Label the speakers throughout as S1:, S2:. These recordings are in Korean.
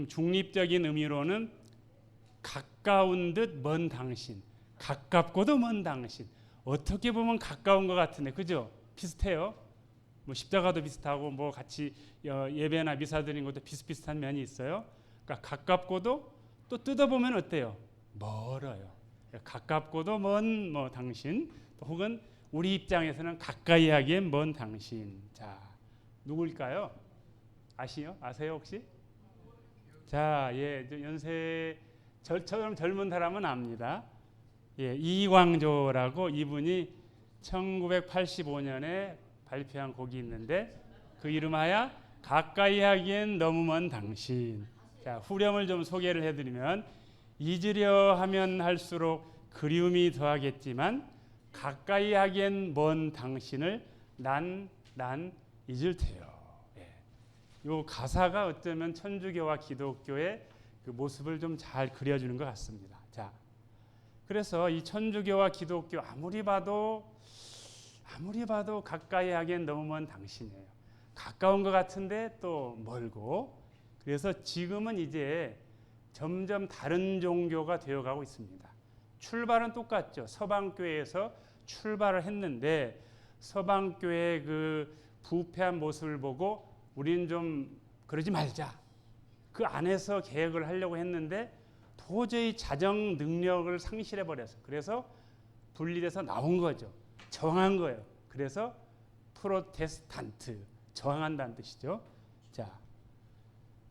S1: 중립적인 의미로는 가까운 듯 먼 당신, 가깝고도 먼 당신. 어떻게 보면 가까운 것 같은데, 그죠? 비슷해요. 뭐 십자가도 비슷하고 뭐 같이 예배나 미사 드리는 것도 비슷비슷한 면이 있어요. 그러니까 가깝고도 또 뜯어보면 어때요? 멀어요. 가깝고도 먼 뭐 당신, 혹은 우리 입장에서는 가까이 하기엔 먼 당신. 자, 누굴까요? 아세요 혹시? 자, 예, 연세 저처럼 젊은 사람은 압니다. 예, 이광조라고 이분이 1985년에 발표한 곡이 있는데 그 이름하여 가까이 하기엔 너무 먼 당신. 자, 후렴을 좀 소개를 해드리면 잊으려 하면 할수록 그리움이 더하겠지만 가까이 하기엔 먼 당신을 난 잊을 테요. 이 가사가 어쩌면 천주교와 기독교의 그 모습을 좀 잘 그려주는 것 같습니다. 자, 그래서 이 천주교와 기독교 아무리 봐도 가까이 하기엔 너무 먼 당신이에요. 가까운 것 같은데 또 멀고. 그래서 지금은 이제 점점 다른 종교가 되어가고 있습니다. 출발은 똑같죠. 서방교회에서 출발을 했는데 서방교회의 그 부패한 모습을 보고 우리는 좀 그러지 말자. 그 안에서 계획을 하려고 했는데 도저히 자정 능력을 상실해 버렸어. 그래서 분리돼서 나온 거죠. 저항한 거예요. 그래서 프로테스탄트, 저항한다는 뜻이죠. 자,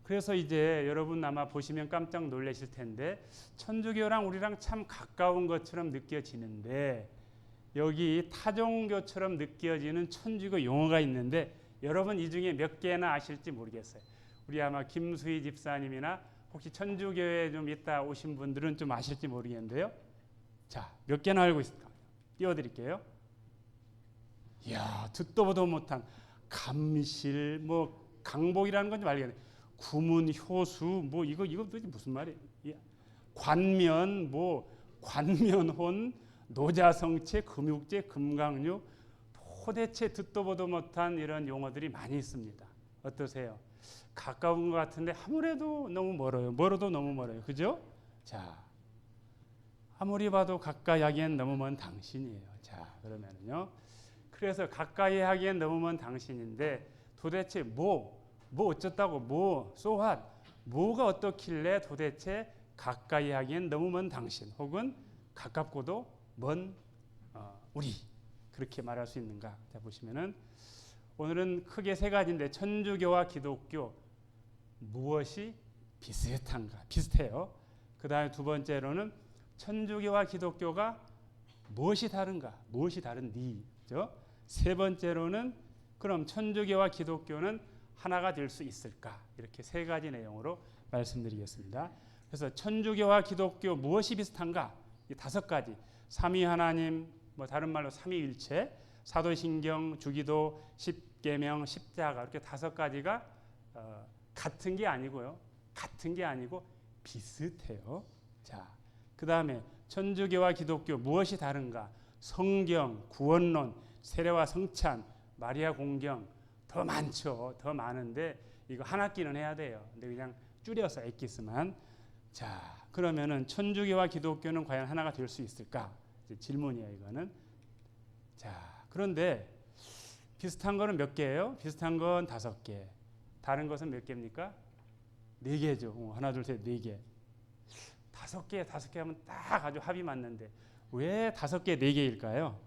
S1: 그래서 이제 여러분 아마 보시면 깜짝 놀라실 텐데 천주교랑 우리랑 참 가까운 것처럼 느껴지는데 여기 타종교처럼 느껴지는 천주교 용어가 있는데 여러분 이 중에 몇 개나 아실지 모르겠어요. 우리 아마 김수희 집사님이나 혹시 천주교에 좀 있다 오신 분들은 좀 아실지 모르겠는데요. 자, 몇 개나 알고 있을까? 띄워드릴게요. 이야, 듣도 보도 못한 감실, 뭐 강복이라는 건지 알겠네. 구문, 효수, 뭐 이거 도대체 무슨 말이에요? 관면, 뭐 관면혼, 노자성체, 금육제, 금강류, 도대체 듣도 보도 못한 이런 용어들이 많이 있습니다. 어떠세요? 가까운 것 같은데 아무래도 너무 멀어요. 멀어도 너무 멀어요. 그죠? 자, 아무리 봐도 가까이 하기엔 너무 먼 당신이에요. 자, 그러면은요. 그래서 가까이 하기엔 너무 먼 당신인데 도대체 뭐 어쩌다고 so what? 뭐가 어떻길래 도대체 가까이 하기엔 너무 먼 당신 혹은 가깝고도 먼 우리 그렇게 말할 수 있는가? 자, 보시면은 오늘은 크게 세 가지인데 천주교와 기독교 무엇이 비슷한가? 비슷해요. 그 다음에 두 번째로는 천주교와 기독교가 무엇이 다른가? 무엇이 다른디? 그죠? 세 번째로는 그럼 천주교와 기독교는 하나가 될 수 있을까? 이렇게 세 가지 내용으로 말씀드리겠습니다. 그래서 천주교와 기독교 무엇이 비슷한가? 이 다섯 가지. 삼위 하나님, 뭐 다른 말로 삼위일체, 사도신경, 주기도, 십계명, 십자가 이렇게 다섯 가지가 같은 게 아니고요. 같은 게 아니고 비슷해요. 자, 그 다음에 천주교와 기독교 무엇이 다른가? 성경, 구원론, 세례와 성찬, 마리아 공경 더 많죠. 더 많은데 이거 한 학기는 해야 돼요. 근데 그냥 줄여서 엑기스만. 자, 그러면은 천주교와 기독교는 과연 하나가 될 수 있을까? 질문이에요, 이거는. 자, 그런데 비슷한 거는 몇 개예요? 비슷한 건 5개. 다른 것은 몇 개입니까? 4개죠. 하나, 둘, 셋, 4개. 5개 하면 딱 아주 합이 맞는데 왜 5개, 4개일까요?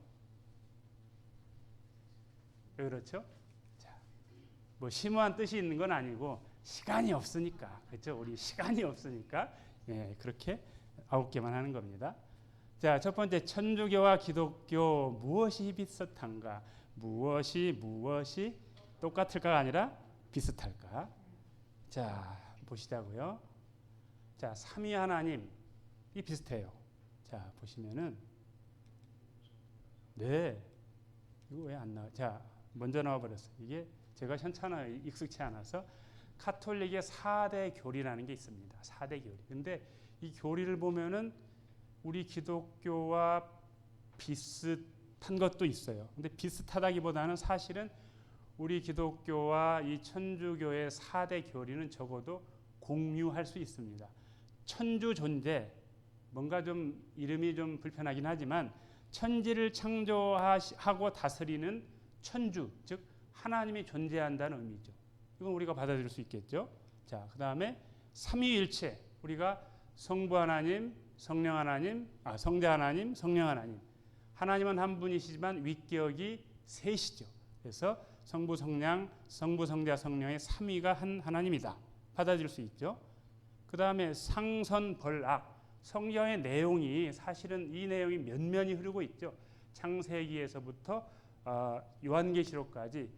S1: 왜 그렇죠? 자, 뭐 심오한 뜻이 있는 건 아니고 시간이 없으니까. 그렇죠? 우리 시간이 없으니까 예, 그렇게 9개만 하는 겁니다. 자, 첫 번째 천주교와 기독교 무엇이 비슷한가? 무엇이 똑같을까가 아니라 비슷할까? 자, 보시자고요. 자, 삼위 하나님이 비슷해요. 자, 보시면은 네, 이거 왜 안 나와? 자, 먼저 나와 버렸어요. 이게 제가 현찬아 익숙치 않아서 카톨릭의 4대 교리라는 게 있습니다. 4대 교리. 근데 이 교리를 보면은 우리 기독교와 비슷한 것도 있어요. 근데 비슷하다기보다는 사실은 우리 기독교와 이 천주교의 4대 교리는 적어도 공유할 수 있습니다. 천주 존재, 뭔가 좀 이름이 좀 불편하긴 하지만 천지를 창조하고 다스리는 천주, 즉 하나님이 존재한다는 의미죠. 이건 우리가 받아들일 수 있겠죠. 자, 그 다음에 삼위일체, 우리가 성부 하나님, 성령 하나님, 성자 하나님, 성령 하나님. 하나님은 한 분이시지만 윗격이 셋이죠. 그래서 성부, 성자, 성령의 삼위가 한 하나님이다. 받아들일 수 있죠. 그 다음에 상선, 벌악. 성경의 내용이 사실은 이 내용이 면면이 흐르고 있죠. 창세기에서부터 요한계시록까지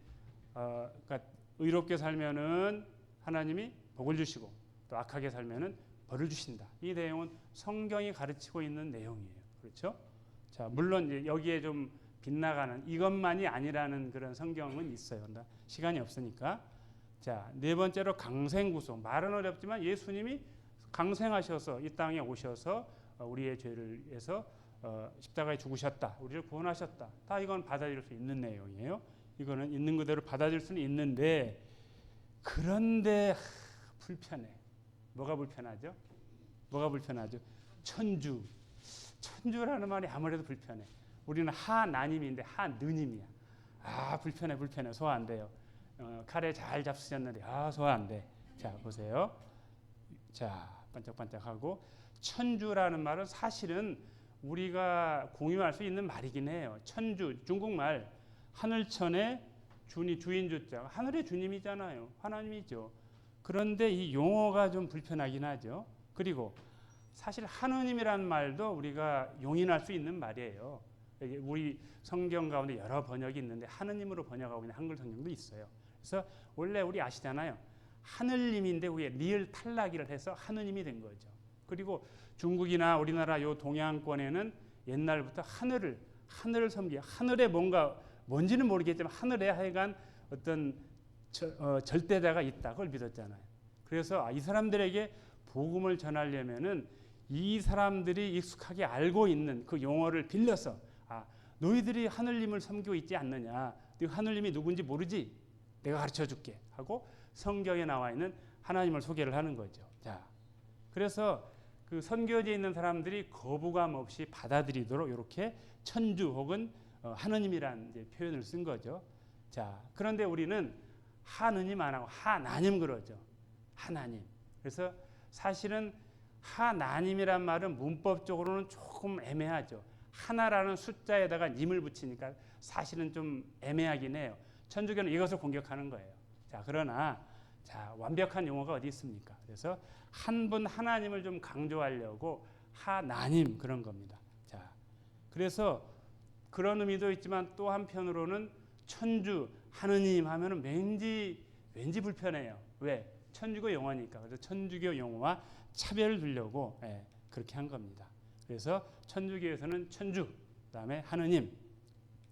S1: 그러니까 의롭게 살면은 하나님이 복을 주시고 또 악하게 살면은 벌을 주신다. 이 내용은 성경이 가르치고 있는 내용이에요. 그렇죠? 자, 물론 이제 여기에 좀 빗나가는 이것만이 아니라는 그런 성경은 있어요. 시간이 없으니까. 자, 네 번째로 강생구속. 말은 어렵지만 예수님이 강생하셔서 이 땅에 오셔서 우리의 죄를 위해서 십자가에 죽으셨다. 우리를 구원하셨다. 다 이건 받아들일 수 있는 내용이에요. 이거는 있는 그대로 받아들일 수는 있는데 그런데 불편해. 뭐가 불편하죠? 뭐가 불편하죠? 천주라는 말이 아무래도 불편해. 우리는 하나님인데 하느님이야. 불편해. 소화 안 돼요. 칼에 잘 잡수셨는데 소화 안 돼. 자, 보세요. 자, 반짝반짝하고 천주라는 말은 사실은 우리가 공유할 수 있는 말이긴 해요. 천주, 중국말 하늘천의 주인 주자, 하늘의 주님이잖아요. 하나님이죠. 그런데 이 용어가 좀 불편하긴 하죠. 그리고 사실 하느님이라는 말도 우리가 용인할 수 있는 말이에요. 우리 성경 가운데 여러 번역이 있는데 하느님으로 번역하고 있는 한글 성경도 있어요. 그래서 원래 우리 아시잖아요. 하늘님인데 위에 리을 탈락이를 해서 하느님이 된 거죠. 그리고 중국이나 우리나라 요 동양권에는 옛날부터 하늘을 섬기, 하늘에 뭔지는 모르겠지만 하늘에 하여간 어떤 절대자가 있다. 그걸 믿었잖아요. 그래서 이 사람들에게 복음을 전하려면은 이 사람들이 익숙하게 알고 있는 그 용어를 빌려서 너희들이 하늘님을 섬기고 있지 않느냐. 하늘님이 누군지 모르지? 내가 가르쳐 줄게 하고 성경에 나와 있는 하나님을 소개를 하는 거죠. 자, 그래서 그 선교지에 있는 사람들이 거부감 없이 받아들이도록 이렇게 천주 혹은 하느님이라는 이제 표현을 쓴 거죠. 자, 그런데 우리는 하느님 안 하고 하나님 그러죠. 하나님. 그래서 사실은 하나님이란 말은 문법적으로는 조금 애매하죠. 하나라는 숫자에다가 님을 붙이니까 사실은 좀 애매하긴 해요. 천주교는 이것을 공격하는 거예요. 자, 그러나 완벽한 용어가 어디 있습니까? 그래서 한 분 하나님을 좀 강조하려고 하나님 그런 겁니다. 자, 그래서 그런 의미도 있지만 또 한편으로는 천주 하느님 하면은 왠지 불편해요. 왜? 천주교 용어니까. 그래서 천주교 용어와 차별을 두려고 그렇게 한 겁니다. 그래서 천주교에서는 천주, 그다음에 하느님,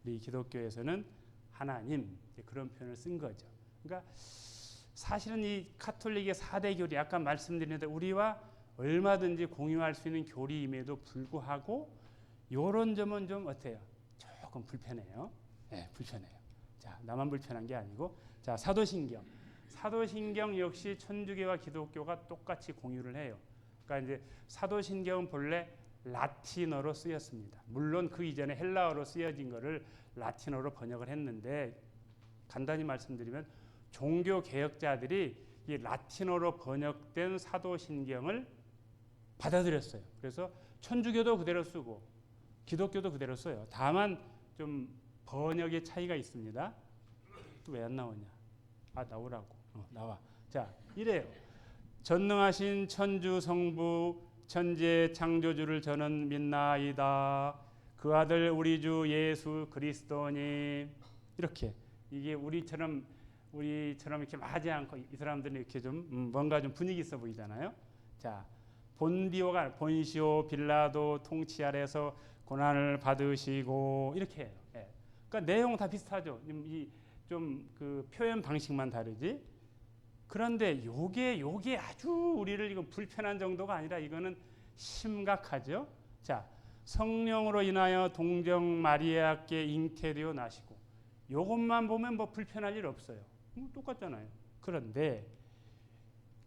S1: 우리 기독교에서는 하나님 그런 표현을 쓴 거죠. 그러니까 사실은 이 카톨릭의 4대 교리 아까 말씀드렸는데 우리와 얼마든지 공유할 수 있는 교리임에도 불구하고 이런 점은 좀 어때요? 조금 불편해요. 불편해요. 자, 나만 불편한 게 아니고 자, 사도신경 역시 천주교와 기독교가 똑같이 공유를 해요. 그러니까 이제 사도신경은 본래 라틴어로 쓰였습니다. 물론 그 이전에 헬라어로 쓰여진 거를 라틴어로 번역을 했는데 간단히 말씀드리면 종교 개혁자들이 이 라틴어로 번역된 사도신경을 받아들였어요. 그래서 천주교도 그대로 쓰고 기독교도 그대로 써요. 다만 좀 번역의 차이가 있습니다. 왜 안 나오냐? 나오라고. 나와. 자, 이래요. 전능하신 천주 성부 천지의 창조주를 저는 믿나이다. 그 아들 우리 주 예수 그리스도님. 이렇게 이게 우리처럼 이렇게 하지 않고 이 사람들은 이렇게 좀 뭔가 좀 분위기 있어 보이잖아요. 자, 본시오 빌라도 통치 아래서 고난을 받으시고 이렇게 해요. 그러니까 내용 다 비슷하죠. 좀 그 표현 방식만 다르지. 그런데 요게 아주 우리를 이거 불편한 정도가 아니라 이거는 심각하죠. 자, 성령으로 인하여 동정 마리아께 잉태되어 나시고 요것만 보면 뭐 불편할 일 없어요. 똑같잖아요. 그런데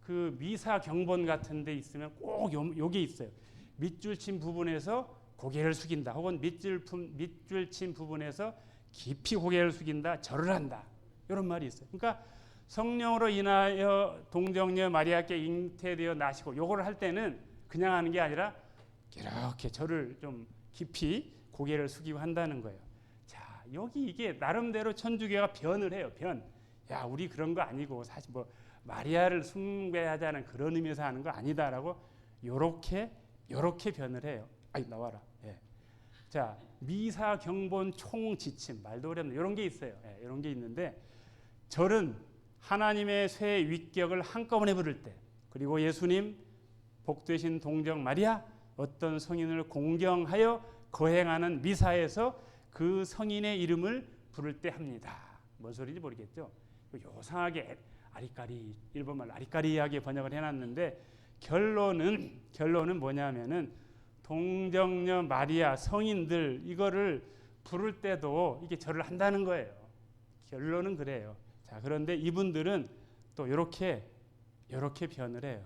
S1: 그 미사 경본 같은 데 있으면 꼭 요게 있어요. 밑줄 친 부분에서 고개를 숙인다. 혹은 밑줄 친 부분에서 깊이 고개를 숙인다. 절을 한다. 이런 말이 있어요. 그러니까 성령으로 인하여 동정녀 마리아께 잉태되어 나시고 요거를 할 때는 그냥 하는 게 아니라 이렇게 절을 좀 깊이 고개를 숙이고 한다는 거예요. 자, 여기 이게 나름대로 천주교가 변을 해요. 야, 우리 그런 거 아니고 사실 뭐 마리아를 숭배하자는 그런 의미에서 하는 거 아니다라고 요렇게 변을 해요. 아이 나와라. 예. 자, 미사 경본 총 지침 말도 어렵네. 이런 게 있어요. 예, 이런 게 있는데 절은 하나님의 쇠 윗격을 한꺼번에 부를 때, 그리고 예수님, 복되신 동정 마리아, 어떤 성인을 공경하여 거행하는 미사에서 그 성인의 이름을 부를 때 합니다. 뭔 소리인지 모르겠죠. 요상하게 아리까리, 일본말 아리까리하게 번역을 해놨는데 결론은 뭐냐면은 동정녀 마리아 성인들 이거를 부를 때도 이게 절을 한다는 거예요. 결론은 그래요. 자, 그런데 이분들은 또 이렇게 변을 해요.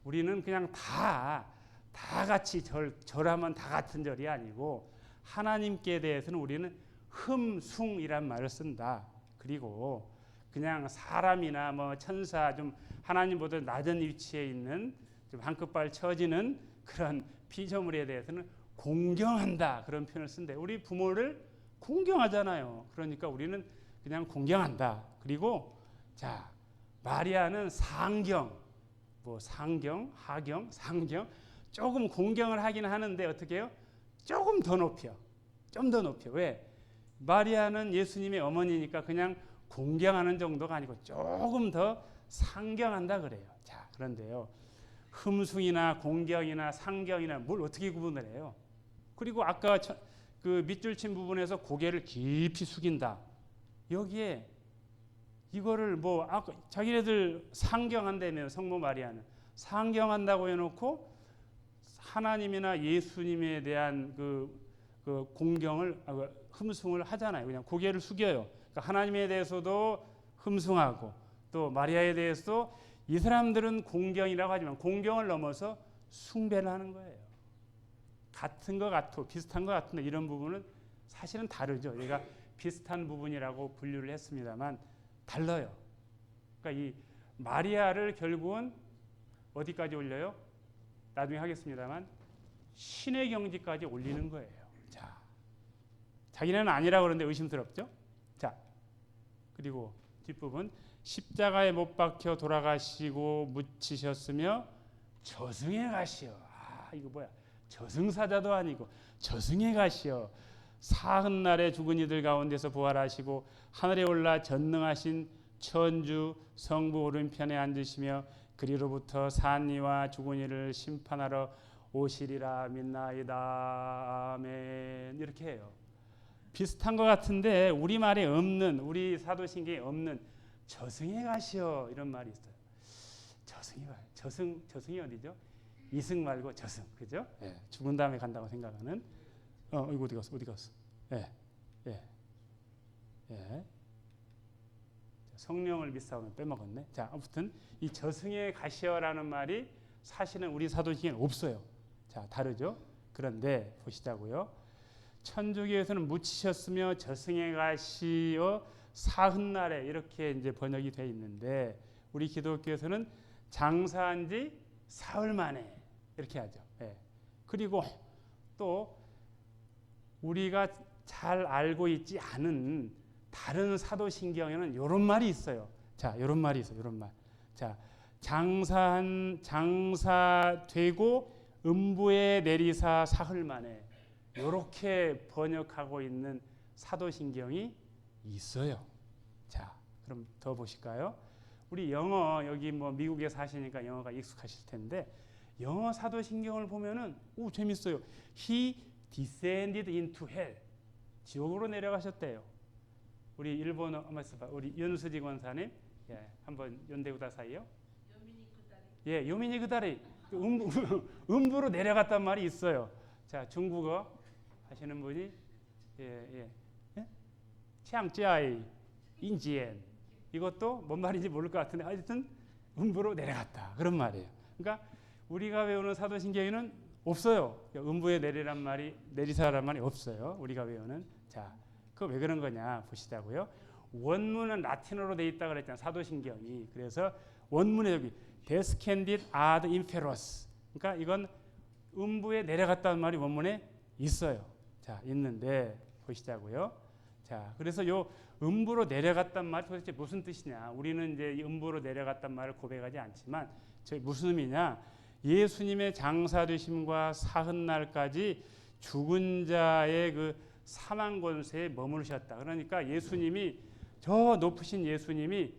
S1: 우리는 그냥 다 같이 절하면 다 같은 절이 아니고 하나님께 대해서는 우리는 흠숭이란 말을 쓴다. 그리고 그냥 사람이나 뭐 천사 좀 하나님보다 낮은 위치에 있는 좀 한 끗발 처지는 그런 피조물에 대해서는 공경한다. 그런 표현을 쓴대. 우리 부모를 공경하잖아요. 그러니까 우리는 그냥 공경한다. 그리고 자, 마리아는 상경, 뭐 상경, 하경, 상경 조금 공경을 하긴 하는데 어떻게 해요? 조금 더 높여. 좀 더 높여. 왜? 마리아는 예수님의 어머니니까 그냥 공경하는 정도가 아니고 조금 더 상경한다 그래요. 자, 그런데요. 흠숭이나 공경이나 상경이나 뭘 어떻게 구분을 해요? 그리고 아까 그 밑줄 친 부분에서 고개를 깊이 숙인다. 여기에 이거를 뭐 아까 자기네들 상경한다며 성모 마리아는 상경한다고 해놓고 하나님이나 예수님에 대한 그 공경을 흠숭을 하잖아요. 그냥 고개를 숙여요. 그러니까 하나님에 대해서도 흠숭하고 또 마리아에 대해서도 이 사람들은 공경이라고 하지만 공경을 넘어서 숭배를 하는 거예요. 같은 것 같고 비슷한 것 같은데 이런 부분은 사실은 다르죠. 얘가 비슷한 부분이라고 분류를 했습니다만 달라요. 그러니까 이 마리아를 결국은 어디까지 올려요? 나중에 하겠습니다만 신의 경지까지 올리는 거예요. 자, 자기네는 아니라고 그러는데 의심스럽죠? 자, 그리고 뒷부분 십자가에 못 박혀 돌아가시고 묻히셨으며 저승에 가시어. 아, 이거 뭐야? 저승사자도 아니고 저승에 가시어 사흔날에 죽은 이들 가운데서 부활하시고 하늘에 올라 전능하신 천주 성부 오른편에 앉으시며 그리로부터 산 이와 죽은 이를 심판하러 오시리라 믿나이다. 아멘. 이렇게 해요. 비슷한 것 같은데 우리말에 없는, 우리 사도신경에 없는 저승에 가시어 이런 말이 있어요. 저승에 가요. 저승이 어디죠? 이승 말고 저승, 그죠? 예, 죽은 다음에 간다고 생각하는. 이거 어디 갔어? 예. 성령을 믿사오면 빼먹었네. 자, 아무튼 이 저승에 가시어라는 말이 사실은 우리 사도신경에 없어요. 자, 다르죠? 그런데 보시자고요. 천주교에서는 묻히셨으며 저승에 가시어 사흔날에 이렇게 이제 번역이 돼 있는데 우리 기독교에서는 장사한 지 사흘 만에 이렇게 하죠. 예. 그리고 또 우리가 잘 알고 있지 않은 다른 사도신경에는 이런 말이 있어요. 자, 이런 말이 있어요. 이런 말. 자, 장사되고 음부에 내리사 사흘 만에 이렇게 번역하고 있는 사도신경이 있어요. 자, 그럼 더 보실까요? 우리 영어 여기 뭐 미국에 사시니까 영어가 익숙하실 텐데 영어 사도신경을 보면은 재밌어요. He descended into hell. 지옥으로 내려가셨대요. 우리 일본어 우리 연수지 권사님, 예, 한번 연대구다사이요. 예, 요미니 그다리 음부로 내려갔단 말이 있어요. 자, 중국어 하시는 분이 치앙찌아이 인지엔 이것도 뭔 말인지 모를 것 같은데 하여튼 음부로 내려갔다. 그런 말이에요. 그러니까 우리가 외우는 사도신경에는 없어요. 음부에 내리란 말이 내리사란 말이 없어요. 우리가 외우는. 자, 그거 왜 그런 거냐 보시자고요. 원문은 라틴어로 돼 있다 그랬잖아요. 사도신경이. 그래서 원문에 여기 descended ad inferos. 그러니까 이건 음부에 내려갔다는 말이 원문에 있어요. 자, 있는데 보시자고요. 자, 그래서 요 음부로 내려갔단 말이 도대체 무슨 뜻이냐? 우리는 이제 이 음부로 내려갔단 말을 고백하지 않지만 저 무슨 의미냐? 예수님의 장사되심과 사흔날까지 죽은 자의 그 사망 권세에 머무르셨다. 그러니까 예수님이 저 높으신 예수님이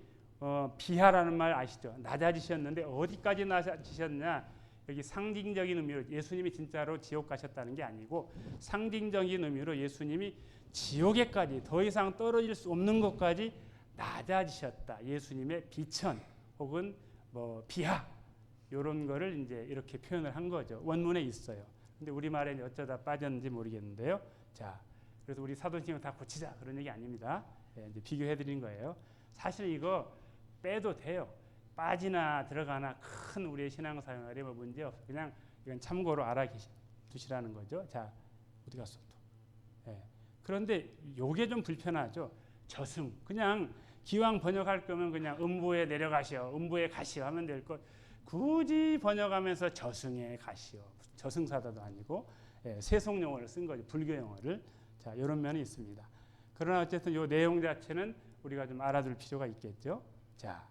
S1: 비하라는 말 아시죠? 낮아지셨는데 어디까지 낮아지셨냐? 여기 상징적인 의미로 예수님이 진짜로 지옥 가셨다는 게 아니고 상징적인 의미로 예수님이 지옥에까지 더 이상 떨어질 수 없는 것까지 낮아지셨다. 예수님의 비천 혹은 뭐 비하 이런 거를 이제 이렇게 표현을 한 거죠. 원문에 있어요. 근데 우리말에 어쩌다 빠졌는지 모르겠는데요. 자, 그래서 우리 사도신경 다 고치자 그런 얘기 아닙니다. 예, 이제 비교해 드린 거예요. 사실 이거 빼도 돼요. 빠지나 들어가나 큰 우리의 신앙생활에 뭐 문제 없어. 그냥 이건 참고로 알아두시라는 거죠. 자, 어디 갔어 또? 예. 그런데 요게 좀 불편하죠. 저승. 그냥 기왕 번역할 거면 그냥 음부에 내려가시오. 음부에 가시오 하면 될 것. 굳이 번역하면서 저승에 가시오. 저승사자도 아니고 세속 용어를 쓴 거죠. 불교 용어를. 자, 이런 면이 있습니다. 그러나 어쨌든 요 내용 자체는 우리가 좀 알아둘 필요가 있겠죠. 자,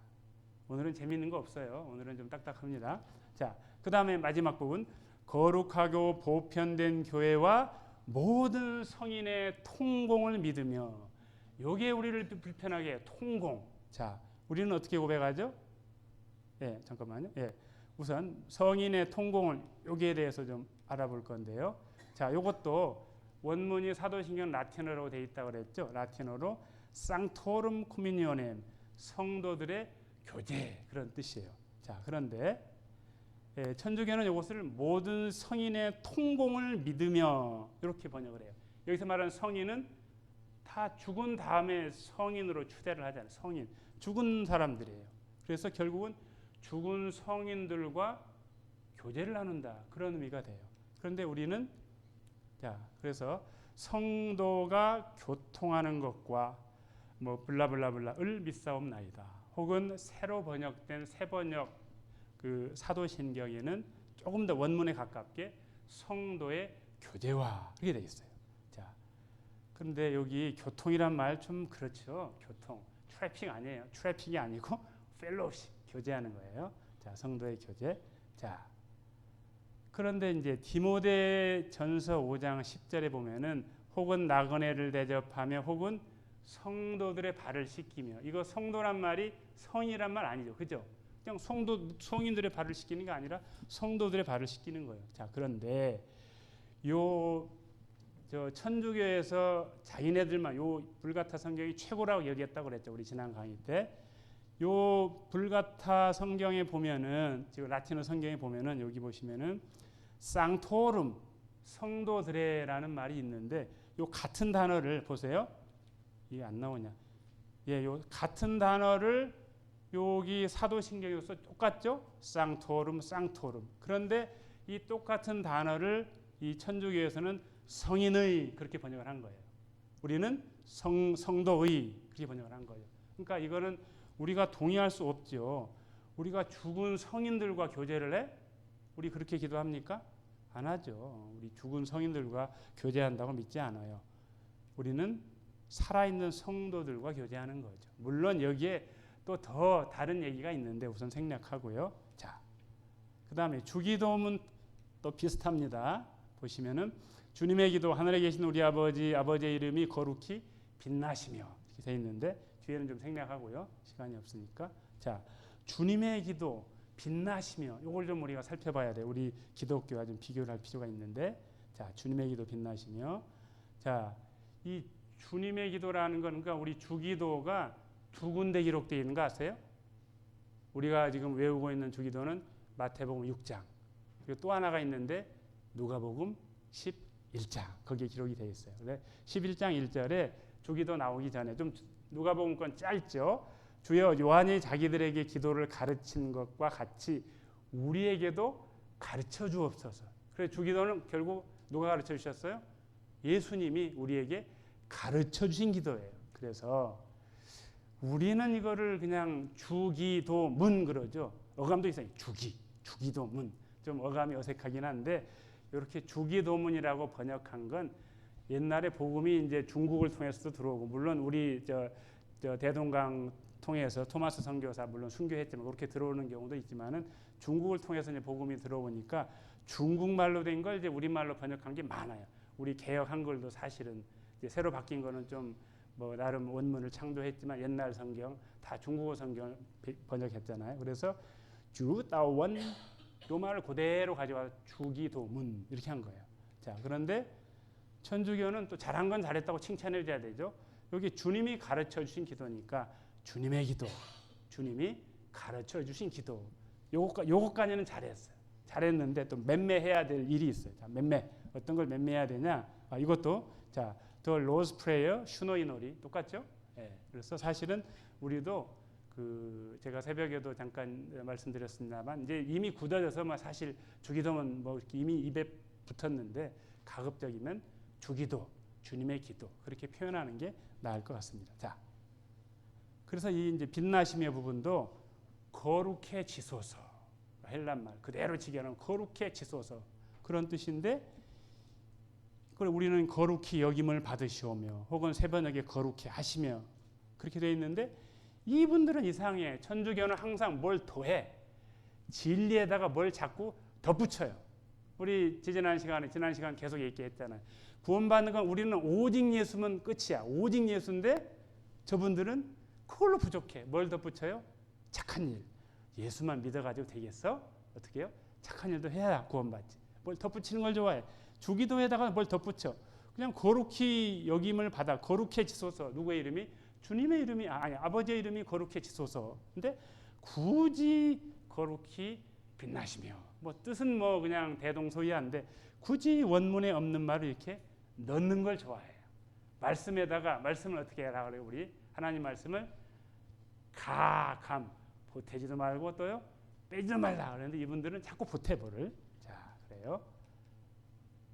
S1: 오늘은 재미있는 거 없어요. 오늘은 좀 딱딱합니다. 자, 그 다음에 마지막 부분. 거룩하고 보편된 교회와 모든 성인의 통공을 믿으며. 요게 우리를 불편하게 해요. 통공. 자, 우리는 어떻게 고백하죠? 예, 잠깐만요. 예. 우선 성인의 통공을 여기에 대해서 좀 알아볼 건데요. 자, 요것도 원문이 사도신경 라틴어로 돼 있다고 그랬죠. 라틴어로 Sanctorum Communionem, 성도들의 교제 그런 뜻이에요. 자, 그런데 천주교는 이것을 모든 성인의 통공을 믿으며 이렇게 번역을 해요. 여기서 말하는 성인은 다 죽은 다음에 성인으로 추대를 하잖아요. 성인, 죽은 사람들이에요. 그래서 결국은 죽은 성인들과 교제를 나눈다 그런 의미가 돼요. 그런데 우리는 자, 그래서 성도가 교통하는 것과 뭐 블라블라블라를 믿사옵나이다. 혹은 새로 번역된 새 번역 그 사도신경에는 조금 더 원문에 가깝게 성도의 교제와 이렇게 되어 있어요. 자, 그런데 여기 교통이란 말 좀 그렇죠. 교통, 트래픽 아니에요. 트래픽이 아니고 펠로우십, 교제하는 거예요. 자, 성도의 교제. 자, 그런데 이제 디모데전서 5장 10절에 보면은 혹은 나그네를 대접하며 혹은 성도들의 발을 씻기며. 이거 성도란 말이 성이란 말 아니죠. 그죠? 그냥 성인들의 발을 씻기는 게 아니라 성도들의 발을 씻기는 거예요. 자, 그런데 저 천주교에서 자기네들만 요 불가타 성경이 최고라고 여겼다고 그랬죠. 우리 지난 강의 때. 요 불가타 성경에 보면은 지금 라틴어 성경에 보면은 여기 보시면은 쌍토름 성도들의라는 말이 있는데 요 같은 단어를 보세요. 이게 안 나오냐? 예, 요 같은 단어를 여기 사도신경에서 똑같죠? 쌍토름, 쌍토름. 그런데 이 똑같은 단어를 이 천주교에서는 성인의 그렇게 번역을 한 거예요. 우리는 성도의 그렇게 번역을 한 거예요. 그러니까 이거는 우리가 동의할 수 없죠. 우리가 죽은 성인들과 교제를 해? 우리 그렇게 기도합니까? 안 하죠. 우리 죽은 성인들과 교제한다고 믿지 않아요. 우리는 살아있는 성도들과 교제하는 거죠. 물론 여기에 또 더 다른 얘기가 있는데 우선 생략하고요. 자, 그 다음에 주기도문 또 비슷합니다. 보시면은 주님의 기도 하늘에 계신 우리 아버지의 이름이 거룩히 빛나시며 이렇게 되어 있는데 뒤에는 좀 생략하고요. 시간이 없으니까. 자, 주님의 기도 빛나시며 이걸 좀 우리가 살펴봐야 돼요. 우리 기독교와 좀 비교를 할 필요가 있는데 자, 주님의 기도 빛나시며 자, 이 주님의 기도라는 건 그러니까 우리 주기도가 두 군데 기록되어 있는 거 아세요? 우리가 지금 외우고 있는 주기도는 마태복음 6장 그리고 또 하나가 있는데 누가복음 11장 거기에 기록이 되어 있어요. 11장 1절에 주기도 나오기 전에 좀 누가복음 건 짧죠. 주여 요한이 자기들에게 기도를 가르친 것과 같이 우리에게도 가르쳐 주옵소서. 그래서 주기도는 결국 누가 가르쳐 주셨어요? 예수님이 우리에게 가르쳐 주신 기도예요. 그래서 우리는 이거를 그냥 주기도문 그러죠. 어감도 있어요. 주기도문. 좀 어감이 어색하긴 한데 이렇게 주기도문이라고 번역한 건 옛날에 복음이 이제 중국을 통해서도 들어오고 물론 우리 저 대동강 통해서 토마스 선교사 물론 순교했지만 그렇게 들어오는 경우도 있지만은 중국을 통해서 이제 복음이 들어오니까 중국말로 된 걸 이제 우리말로 번역한 게 많아요. 우리 개역 한글도 사실은 이제 새로 바뀐 거는 좀 뭐 나름 원문을 창조했지만 옛날 성경 다 중국어 성경을 번역했잖아요. 그래서 주다원 요 말을 그대로 가져와서 주기도문 이렇게 한 거예요. 자, 그런데 천주교는 또 잘한 건 잘했다고 칭찬해 줘야 되죠. 여기 주님이 가르쳐 주신 기도니까 주님의 기도, 주님이 가르쳐 주신 기도. 요것까지는 잘했어요. 잘했는데 또 맴매해야 될 일이 있어요. 자, 맴매. 어떤 걸 맴매해야 되냐? 이것도 자, The Lord's Prayer, 슈노이 놀이 똑같죠? 예. 그래서 사실은 우리도 그 제가 새벽에도 잠깐 말씀드렸습니다만 이제 이미 굳어져서 뭐 사실 주기도면 뭐 이미 입에 붙었는데 가급적이면 주기도, 주님의 기도 그렇게 표현하는 게 나을 것 같습니다. 자, 그래서 이 이제 빛나심의 부분도 거룩해지소서 헬란 말 그대로 직역하면 거룩해지소서 그런 뜻인데. 그리고 우리는 거룩히 여김을 받으시오며 혹은 새 번역에 거룩히 하시며 그렇게 되어 있는데 이분들은 이상해. 천주교는 항상 뭘 더해. 진리에다가 뭘 자꾸 덧붙여요. 우리 지난 시간 계속 얘기했잖아요. 구원받는 건 우리는 오직 예수면 끝이야. 오직 예수인데 저분들은 그걸로 부족해. 뭘 덧붙여요? 착한 일. 예수만 믿어가지고 되겠어? 어떻게 해요? 착한 일도 해야 구원받지. 뭘 덧붙이는 걸 좋아해. 주기도에다가 뭘 덧붙여. 그냥 거룩히 여김을 받아. 거룩해지소서. 누구의 이름이? 주님의 이름이 아버지의 이름이 거룩해지소서. 근데 굳이 거룩히 빛나시며 뭐 뜻은 뭐 그냥 대동소이한데 굳이 원문에 없는 말을 이렇게 넣는 걸 좋아해요. 말씀에다가 말씀을 어떻게 하라 그래요? 우리 하나님 말씀을 감 보태지도 말고 또요 빼지도 말라 그러는데 이분들은 자꾸 보태버를. 자, 그래요.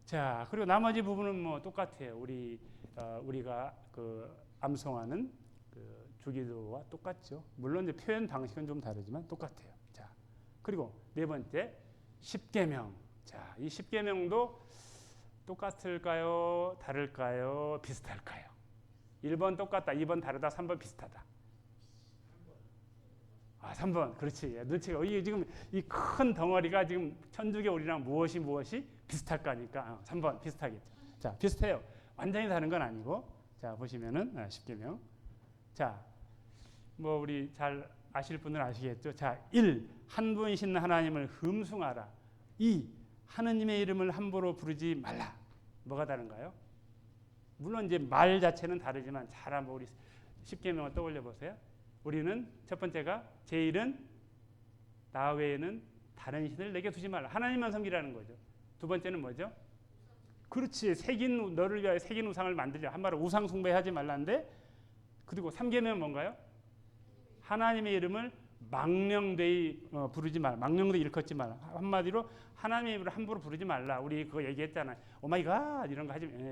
S1: 자, 그리고 나머지 부분은 뭐 똑같아요. 우리가 그 암송하는 그 주기도와 똑같죠. 물론 이제 표현 방식은 좀 다르지만 똑같아요. 자, 그리고 네 번째 십계명. 자, 이 십계명도 똑같을까요? 다를까요? 비슷할까요? 1번 똑같다, 2번 다르다, 3번 비슷하다. 3번. 그렇지. 눈치가 이게 지금 이 큰 덩어리가 지금 천주교 우리랑 무엇이 비슷할까니까 3번 비슷하겠죠. 자, 비슷해요. 완전히 다른 건 아니고. 자, 보시면은 십계명. 자, 뭐 우리 잘 아실 분은 아시겠죠. 자, 1. 한 분이신 하나님을 흠숭하라. 2. 하느님의 이름을 함부로 부르지 말라. 뭐가 다른가요? 물론 이제 말 자체는 다르지만 잘 한번 우리 십계명을 떠올려 보세요. 우리는 첫 번째가 제1은 나 외에는 다른 신을 내게 두지 말라. 하나님만 섬기라는 거죠. 두 번째는 뭐죠? 그렇지. 너를 위하여 새긴 우상을 만들자. 한마디로 우상 숭배하지 말라는데 그리고 3계명은 뭔가요? 하나님의 이름을 망령되이 부르지 말라. 망령되이 일컫지 말라. 한마디로 하나님의 이름을 함부로 부르지 말라. 우리 그거 얘기했잖아요. 오마이갓 이런 거 하지 마.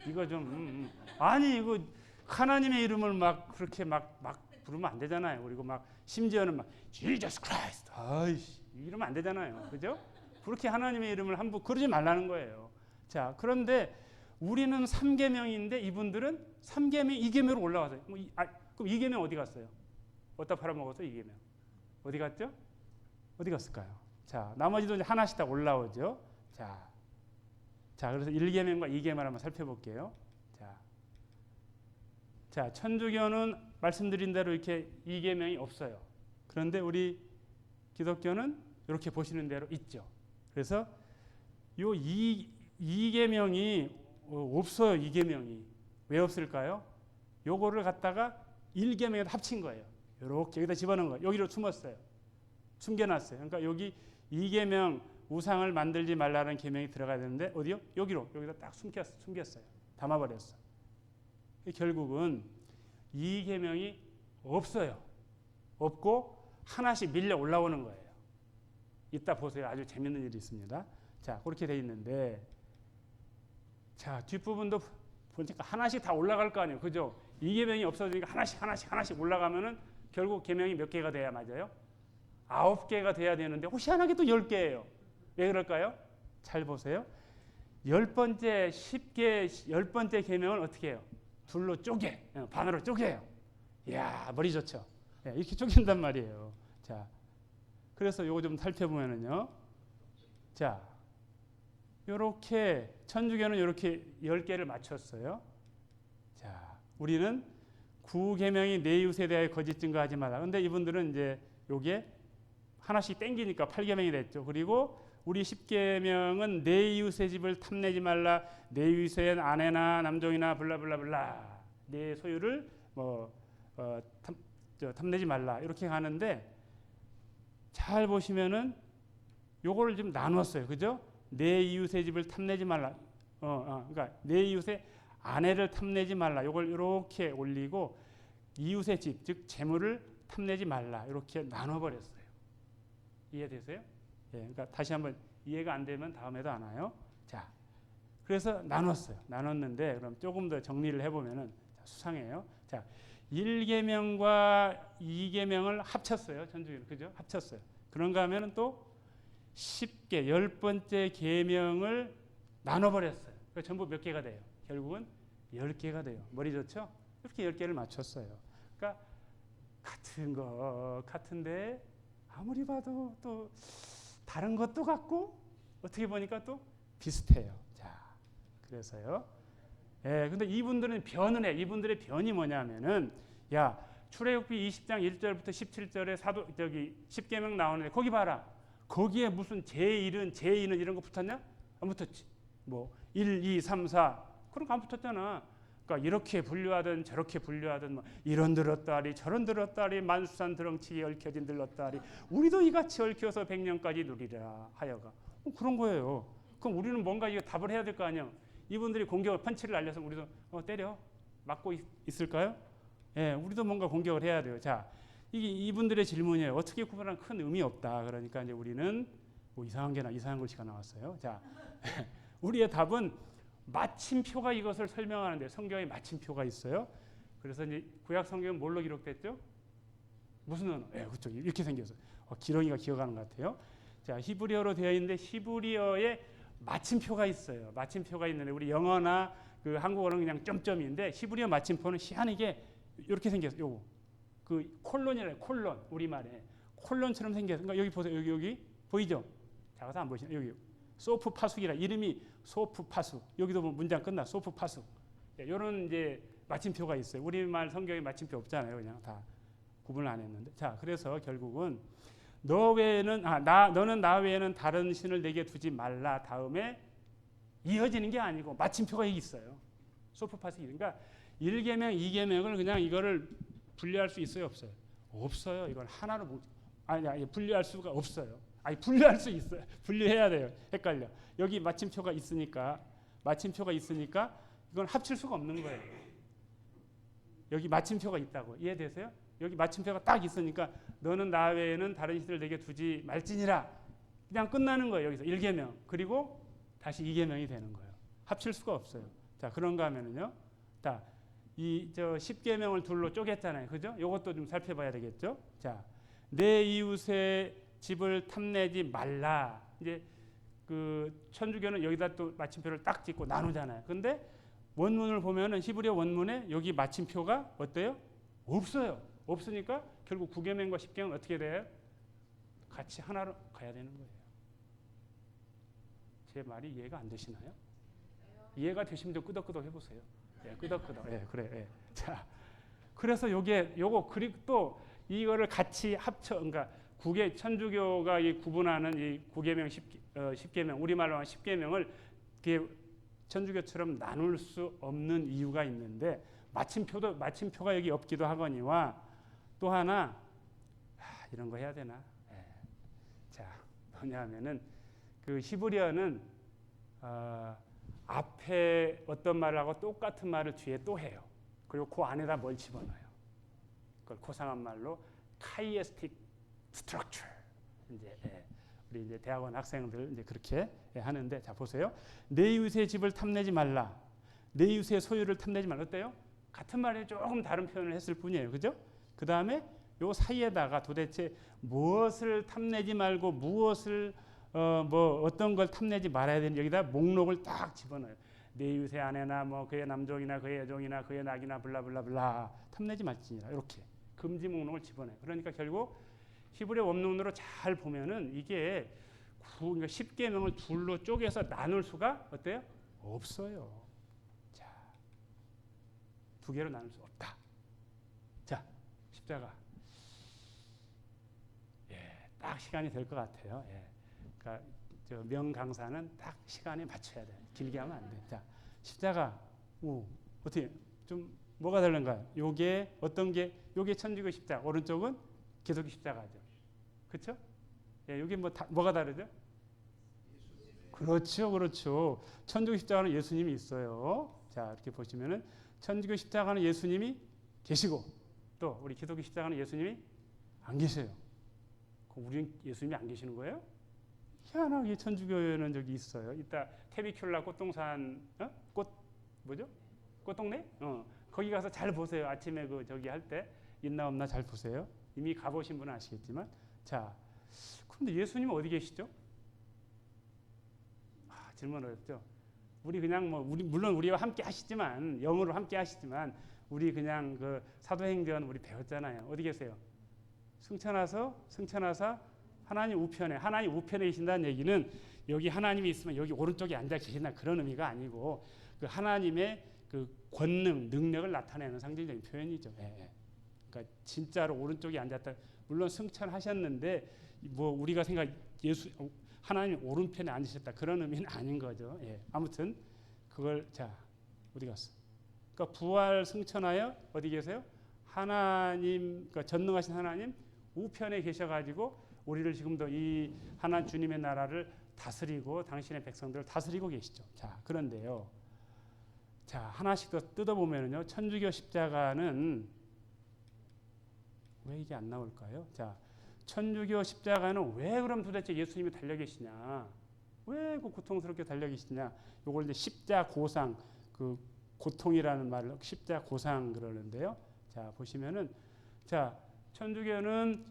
S1: 이거 좀 아니 이거 하나님의 이름을 막 그렇게 막 부르면 안 되잖아요. 그리고 막 심지어는 막 Jesus Christ 아이씨 이러면 안 되잖아요. 그죠? 그렇게 하나님의 이름을 함부로 그러지 말라는 거예요. 자, 그런데 우리는 3계명인데 이분들은 3계명 2계명으로 올라가서요. 그럼 2계명 어디 갔어요? 어디다 팔아먹었어요? 2계명 어디 갔죠? 어디 갔을까요? 자, 나머지도 이제 하나씩 다 올라오죠. 자, 그래서 1계명과 2계명 한번 살펴볼게요. 자, 천주교는 말씀드린 대로 이렇게 2계명이 없어요. 그런데 우리 기독교는 이렇게 보시는 대로 있죠. 그래서 요 2계명이 없어요. 2계명이 왜 없을까요? 요거를 갖다가 1계명에 합친 거예요. 이렇게 여기다 집어넣은 거예요. 여기로 숨겨놨어요. 그러니까 여기 2계명 우상을 만들지 말라는 계명이 들어가야 되는데 어디요? 여기다 딱 숨겼어요. 담아버렸어. 결국은 2계명이 없어요. 없고 하나씩 밀려 올라오는 거예요. 이따 보세요. 아주 재밌는 일이 있습니다. 자, 그렇게 돼 있는데, 자, 뒷부분도 보니까 하나씩 다 올라갈 거 아니에요. 그죠? 이 계명이 없어지니까 하나씩 올라가면은 결국 계명이 몇 개가 돼야 맞아요? 9개가 돼야 되는데 희한하게 또 10개예요. 왜 그럴까요? 잘 보세요. 10번째 10번째 계명을 어떻게 해요? 둘로 쪼개, 반으로 쪼개요. 이야, 머리 좋죠? 네, 이렇게 쪼갠단 말이에요. 자, 그래서 요거 좀 살펴보면은요. 자, 요렇게 천주교는 요렇게 10개를 맞췄어요. 자, 우리는 9계명이 내 이웃에 대하여 거짓 증거하지 말라. 근데 이분들은 이제 요게 하나씩 땡기니까 8계명이 됐죠. 그리고 우리 10계명은 내 이웃의 집을 탐내지 말라. 내 이웃의 아내나 남종이나 블라블라블라. 내 소유를 탐내지 말라. 이렇게 가는데 잘 보시면은 요거를 좀 나눴어요. 그죠? 내 이웃의 집을 탐내지 말라. 그러니까 내 이웃의 아내를 탐내지 말라. 요걸 이렇게 올리고 이웃의 집, 즉 재물을 탐내지 말라. 이렇게 나눠버렸어요. 이해되세요? 예, 그러니까 다시 한번 이해가 안 되면 다음에도 안 와요. 자, 그래서 나눴어요. 나눴는데 그럼 조금 더 정리를 해보면은 수상해요. 자, 1계명과 2계명을 합쳤어요. 천주교는. 그죠? 합쳤어요. 그런가 하면은 또 10개, 10번째 계명을 나눠버렸어요. 그러니까 전부 몇 개가 돼요? 결국은 10개가 돼요. 머리 좋죠? 이렇게 10개를 맞췄어요. 그러니까 같은 거 같은데 아무리 봐도 또 다른 것도 같고 어떻게 보니까 또 비슷해요. 자, 그래서요. 예, 근데 이분들은 변을 해. 이분들의 변이 뭐냐면은 야, 출애굽기 20장 1절부터 17절에 10계명 나오는데 거기 봐라. 거기에 무슨 제1은 이런 거 붙었냐? 안 붙었지. 뭐 1, 2, 3, 4 그런 거 안 붙었잖아. 그러니까 이렇게 분류하든 저렇게 분류하든 뭐 이런 들었다리 저런 들었다리 만수산 드렁치기 얽혀진 들렀다리 우리도 이같이 얽혀서 100년까지 누리라 하여가 그런 거예요. 그럼 우리는 뭔가 이거 답을 해야 될 거 아니야. 이분들이 공격을 펀치를 날려서 우리도 때려 맞고 있을까요? 예, 우리도 뭔가 공격을 해야 돼요. 자, 이분들의 질문이에요. 어떻게 구분하는 큰 의미 없다. 그러니까 이제 우리는 뭐 이상한 글씨가 나왔어요. 자, 우리의 답은 마침표가 이것을 설명하는데 성경에 마침표가 있어요. 그래서 이제 구약 성경은 뭘로 기록됐죠? 무슨 언어? 그렇죠. 이렇게 생겼어요. 기렁이가 기억하는 것 같아요. 자, 히브리어로 되어 있는데 히브리어에 마침표가 있어요. 마침표가 있는데 우리 영어나 그 한국어는 그냥 점점인데 히브리어 마침표는 희한하게 이렇게 생겼어요. 요거. 그 콜론이래요. 콜론. 우리말에 콜론처럼 생겼어요. 그러니까 여기 보세요. 여기 보이죠? 작아서 안 보이시나요? 여기 소프 파숙이라 이름이 소프 파숙. 여기도 문장 끝나. 소프 파숙. 이런 이제 마침표가 있어요. 우리말 성경에 마침표 없잖아요. 그냥 다 구분을 안 했는데. 자, 그래서 결국은 너는 나 외에는 다른 신을 내게 두지 말라. 다음에 이어지는 게 아니고 마침표가 여기 있어요. 소프 파숙이. 그러니까 1계명, 2계명을 그냥 이거를 분리할 수 있어요, 없어요? 없어요. 이걸 하나로 분리할 수가 없어요. 분리할 수 있어요. 분리해야 돼요. 헷갈려. 여기 마침표가 있으니까 이건 합칠 수가 없는 거예요. 여기 마침표가 있다고. 이해되세요? 여기 마침표가 딱 있으니까 너는 나 외에는 다른 신을 내게 두지 말지니라. 그냥 끝나는 거예요. 여기서 1계명. 그리고 다시 2계명이 되는 거예요. 합칠 수가 없어요. 자, 그런가 하면은요. 자, 10계명을 둘로 쪼갰잖아요. 그죠? 이것도 좀 살펴봐야 되겠죠? 자, 내 이웃의 집을 탐내지 말라. 이제 그 천주교는 여기다 또 마침표를 딱 찍고 나누잖아요. 근데 원문을 보면은 히브리어 원문에 여기 마침표가 어때요? 없어요. 없으니까 결국 9계명과 10계명은 어떻게 돼요? 같이 하나로 가야 되는 거예요. 제 말이 이해가 안 되시나요? 이해가 되시면 좀 끄덕끄덕 해보세요. 예, 끄덕끄덕. 예, 그래. 예. 자, 그래서 요거 그리고 또 이거를 같이 그러니까 천주교가 이 구분하는 이 9계명, 10계명, 우리말로 하는 10계명을 천주교처럼 나눌 수 없는 이유가 있는데 마침표가 여기 없기도 하거니와 또 하나 이런 거 해야 되나? 자, 뭐냐면은 그 히브리어는 앞에 어떤 말을 하고 똑같은 말을 뒤에 또 해요. 그리고 그 안에다 뭘 집어넣어요. 그걸 고상한 말로 카이에스틱 스트럭처. 이제 우리 이제 대학원 학생들 이제 그렇게 하는데, 자 보세요. 내 이웃의 집을 탐내지 말라. 내 이웃의 소유를 탐내지 말라. 어때요? 같은 말에 조금 다른 표현을 했을 뿐이에요. 그죠? 그 다음에 요 사이에다가 도대체 무엇을 탐내지 말고 무엇을 뭐 어떤 걸 탐내지 말아야 되는, 여기다 목록을 딱 집어넣어요. 내 이웃의 아내나 뭐 그의 남종이나 그의 여종이나 그의 낙이나 블라블라블라 탐내지 말지니라. 이렇게 금지 목록을 집어넣어요. 그러니까 결국 히브리 원문으로 잘 보면은 이게 그러니까 10계명을 둘로 쪼개서 나눌 수가 어때요? 없어요. 자, 두 개로 나눌 수 없다. 자, 십자가. 딱 시간이 될 것 같아요. 그러니까 저 명강사는 딱 시간에 맞춰야 돼. 길게 하면 안 돼. 자, 십자가. 어떻게 좀 뭐가 다른가요? 요게 어떤 게, 요게 천주교 십자가, 오른쪽은 기독교 십자가죠. 그렇죠? 여기 뭐가 다르죠? 그렇죠. 천주교 십자가는 예수님이 있어요. 자, 이렇게 보시면은 천주교 십자가는 예수님이 계시고, 또 우리 기독교 십자가는 예수님이 안 계세요. 우리는 예수님이 안 계시는 거예요? 희한하게 천주교에는 저기 있어요. 이따 테비큘라 꽃동산, 뭐죠? 꽃동네? 거기 가서 잘 보세요. 아침에 그 저기 할 때 있나 없나 잘 보세요. 이미 가보신 분은 아시겠지만, 자, 그런데 예수님은 어디 계시죠? 질문 어렵죠. 우리 그냥 뭐 물론 우리와 함께 하시지만, 영으로 함께 하시지만, 우리 그냥 그 사도행전 우리 배웠잖아요. 어디 계세요? 승천하사 하나님 우편에 계신다는 얘기는 여기 하나님이 있으면 여기 오른쪽에 앉아 계신다 그런 의미가 아니고, 그 하나님의 그 권능, 능력을 나타내는 상징적인 표현이죠. 그러니까 진짜로 오른쪽에 앉았다. 물론 승천하셨는데 뭐 우리가 하나님 오른편에 앉으셨다 그런 의미는 아닌 거죠. 아무튼 그걸, 자, 어디 갔어? 그러니까 부활 승천하여 어디 계세요? 하나님, 그러니까 전능하신 하나님 우편에 계셔가지고 우리를 지금도 이 하나님 주님의 나라를 다스리고 당신의 백성들을 다스리고 계시죠. 자, 그런데요. 자, 하나씩 더 뜯어보면요. 천주교 십자가는 왜 이게 안 나올까요? 자, 천주교 십자가는 왜 그럼 도대체 예수님이 달려 계시냐? 왜 그 고통스럽게 달려 계시냐? 요걸 이제 십자고상, 그 고통이라는 말을 십자고상 그러는데요. 자, 보시면은, 자, 천주교는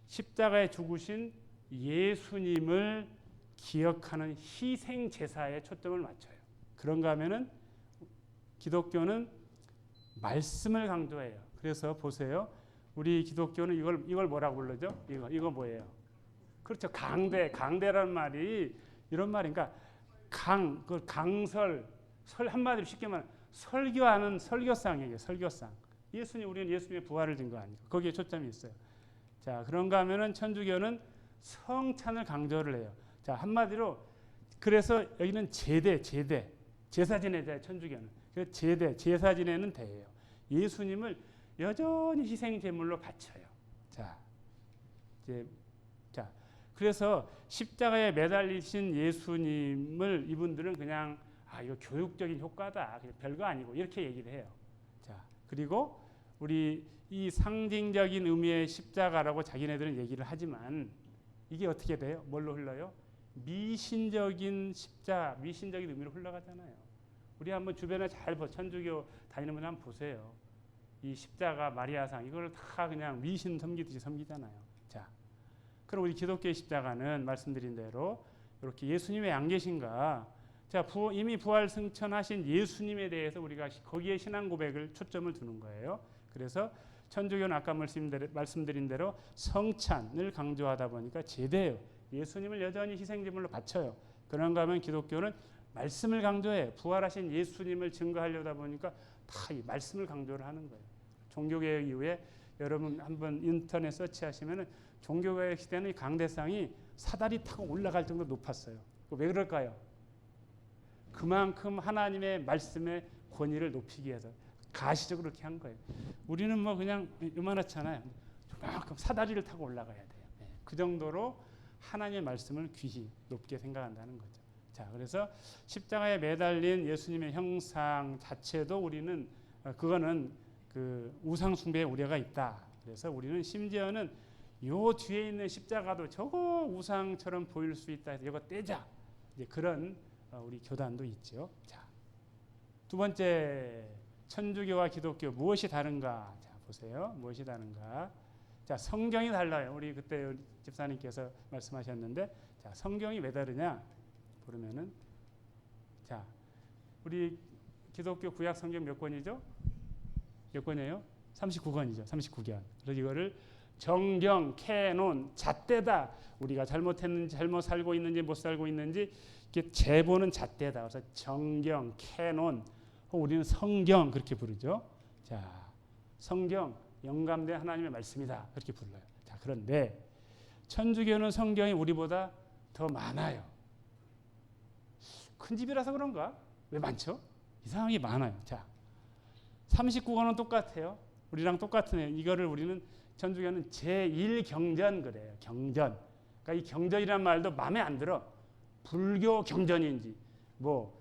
S1: 십자가에 죽으신 예수님을 기억하는 희생 제사에 초점을 맞춰요. 그런가 하면은 기독교는 말씀을 강조해요. 그래서 보세요. 우리 기독교는 이걸 뭐라고 부르죠? 이거 뭐예요? 그렇죠. 강대라는 말이 이런 말인가? 강설, 한마디로 쉽게 말하면 설교하는 설교상이에요. 설교상. 우리는 예수님의 부활을 증거하니까 거기에 초점이 있어요. 자, 그런가 하면은 천주교는 성찬을 강조를 해요. 자, 한마디로 그래서 여기는 제사 지내자. 천주교는 그 제사 지내는 대예요. 예수님을 여전히 희생 제물로 바쳐요. 자, 그래서 십자가에 매달리신 예수님을 이분들은 그냥 이거 교육적인 효과다, 그냥 별거 아니고 이렇게 얘기를 해요. 자, 그리고 우리 이 상징적인 의미의 십자가라고 자기네들은 얘기를 하지만 이게 어떻게 돼요? 뭘로 흘러요? 미신적인 미신적인 의미로 흘러가잖아요. 우리 한번 주변에 잘 천주교 다니는 분 한번 보세요. 이 십자가, 마리아상 이걸 다 그냥 미신 섬기듯이 섬기잖아요. 자, 그럼 우리 기독교의 십자가는 말씀드린 대로 이렇게 예수님이 안 계신가? 자, 이미 부활 승천하신 예수님에 대해서 우리가 거기에 신앙 고백을 초점을 두는 거예요. 그래서 천주교는 아까 말씀드린 대로 성찬을 강조하다 보니까 제대예요. 예수님을 여전히 희생제물로 바쳐요. 그런가 하면 기독교는 말씀을 강조해요. 부활하신 예수님을 증거하려다 보니까 다 이 말씀을 강조를 하는 거예요. 종교개혁 이후에 여러분 한번 인터넷 서치하시면은 종교개혁 시대는 이 강대상이 사다리 타고 올라갈 정도로 높았어요. 왜 그럴까요? 그만큼 하나님의 말씀의 권위를 높이기 위해서 가시적으로 그렇게 한 거예요. 우리는 뭐 그냥 요만하잖아요. 그만큼 사다리를 타고 올라가야 돼요. 그 정도로 하나님의 말씀을 귀히 높게 생각한다는 거죠. 자, 그래서 십자가에 매달린 예수님의 형상 자체도 우리는 그거는 그 우상 숭배의 우려가 있다. 그래서 우리는 심지어는 요 뒤에 있는 십자가도 저거 우상처럼 보일 수 있다 해서 이거 떼자. 이제 그런 우리 교단도 있죠. 자, 두 번째 천주교와 기독교 무엇이 다른가? 자, 보세요. 무엇이 다른가? 자, 성경이 달라요. 우리 그때 집사님께서 말씀하셨는데, 자, 성경이 왜 다르냐? 그러면은, 자, 우리 기독교 구약 성경 몇 권이죠? 몇 권이에요? 39권이죠. 39권. 그래서 이거를 정경, 캐논, 잣대다. 우리가 잘못했는지, 잘못 살고 있는지, 못 살고 있는지, 이게 제보는 잣대다. 그래서 정경, 캐논, 우리는 성경 그렇게 부르죠. 자, 성경, 영감된 하나님의 말씀이다. 그렇게 불러요. 자, 그런데 천주교는 성경이 우리보다 더 많아요. 큰 집이라서 그런가? 왜 많죠? 이상하게 많아요. 자, 39권은 똑같아요. 우리랑 똑같은 이거를 우리는 천주교는 제1경전 그래요. 경전. 그러니까 이 경전이란 말도 마음에 안 들어. 불교 경전인지 뭐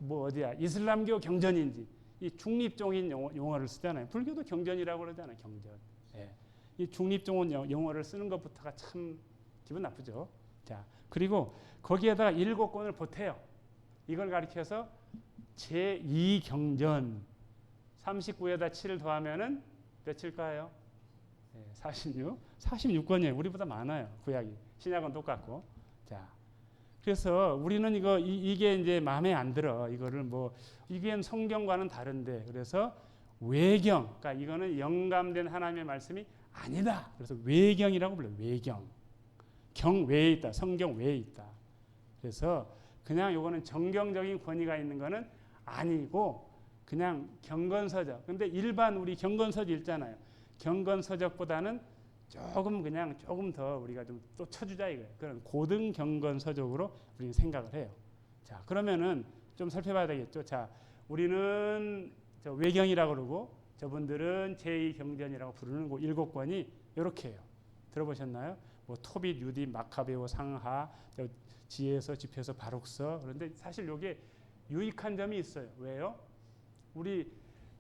S1: 어디야 이슬람교 경전인지 이 중립적인 용어를 쓰잖아요. 불교도 경전이라고 그러잖아요. 경전. 예. 이 중립적인 용어를 쓰는 것부터가 참 기분 나쁘죠. 자, 그리고 거기에다가 7권을 보태요. 이걸 가리켜서 제2경전 39에다 7을 더하면은 몇일까요? 46. 46권이에요. 우리보다 많아요. 구약이. 신약은 똑같고. 자, 그래서 우리는 이게 이제 마음에 안 들어. 이거를 뭐 이게 성경과는 다른데. 그래서 외경. 그러니까 이거는 영감된 하나님의 말씀이 아니다. 그래서 외경이라고 불러요. 외경. 경 외에 있다. 성경 외에 있다. 그래서 그냥 요거는 정경적인 권위가 있는 거는 아니고 그냥 경건서적. 근데 일반 우리 경건서적 읽잖아요. 경건서적보다는 조금 더 우리가 좀 또 쳐주자 이거예요. 그런 고등 경건서적으로 우리는 생각을 해요. 자, 그러면은 좀 살펴봐야 되겠죠. 자, 우리는 외경이라고 그러고 저분들은 제2경전이라고 부르는 7권이 이렇게 해요. 들어보셨나요? 뭐 토빗, 유디, 마카베오, 상하, 지혜서, 집회서, 바룩서. 그런데 사실 이게 유익한 점이 있어요. 왜요? 우리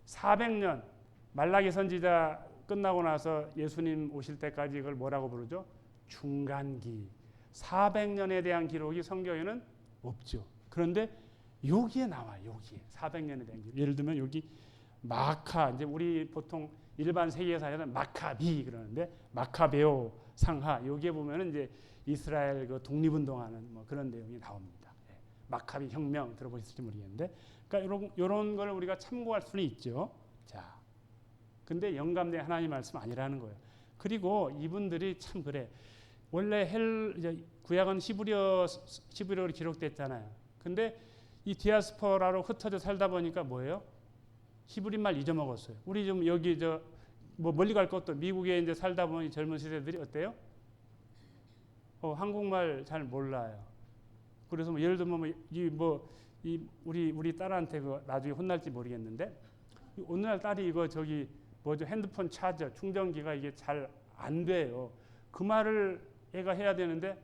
S1: 400년 말라기 선지자 끝나고 나서 예수님 오실 때까지 이걸 뭐라고 부르죠? 중간기. 400년에 대한 기록이 성경에는 없죠. 그런데 여기에 나와요. 여기에 400년에 대한 기록. 예를 들면 여기 마카, 이제 우리 보통 일반 세계사에는 마카비 그러는데 마카베오 상하 여기에 보면은 이제 이스라엘 그 독립운동하는 뭐 그런 내용이 나옵니다. 마카비 혁명 들어보셨을지 모르겠는데, 그러니까 이런 걸 우리가 참고할 수는 있죠. 자, 근데 영감된 하나님 말씀 아니라는 거예요. 그리고 이분들이 참 그래. 원래 구약은 히브리어로 기록됐잖아요. 근데 이 디아스포라로 흩어져 살다 보니까 뭐예요? 히브리 말 잊어먹었어요. 우리 좀 여기 뭐 멀리 갈 것도 미국에 이제 살다 보니 젊은 세대들이 어때요? 한국말 잘 몰라요. 그래서 뭐 예를 들면 우리 딸한테 나중에 혼날지 모르겠는데 오늘날 딸이 이거 핸드폰 차저 충전기가 이게 잘 안 돼요. 그 말을 애가 해야 되는데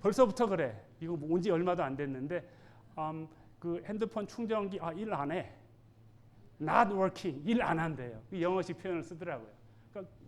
S1: 벌써부터 그래. 이거 온 지 얼마도 안 됐는데 그 핸드폰 충전기 일 안 해. Not working. 일 안 한대요. 영어식 표현을 쓰더라고요.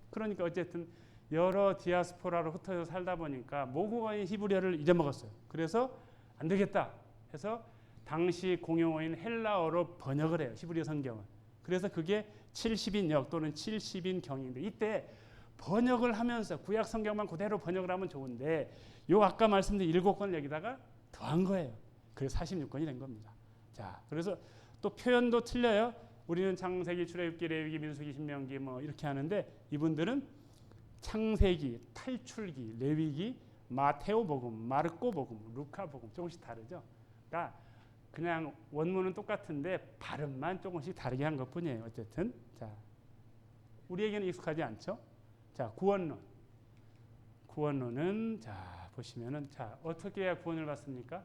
S1: 그러니까 어쨌든 여러 디아스포라로 흩어져 살다 보니까 모국어인 히브리어를 잊어먹었어요. 그래서 안 되겠다 해서 당시 공용어인 헬라어로 번역을 해요. 히브리어 성경은. 그래서 그게 70인역 또는 70인 경인데 이때 번역을 하면서 구약 성경만 그대로 번역을 하면 좋은데 요 아까 말씀드린 7권을 여기다가 더한 거예요. 그래서 46권이 된 겁니다. 자, 그래서 또 표현도 틀려요. 우리는 창세기, 출애굽기, 레위기, 민수기, 신명기 뭐 이렇게 하는데 이분들은 창세기, 탈출기, 레위기, 마테오복음, 마르코복음, 루카복음 조금씩 다르죠. 그러니까 그냥 원문은 똑같은데 발음만 조금씩 다르게 한 것뿐이에요. 어쨌든 자, 우리에게는 익숙하지 않죠. 자, 구원론은 자 보시면은 자 어떻게 해야 구원을 받습니까?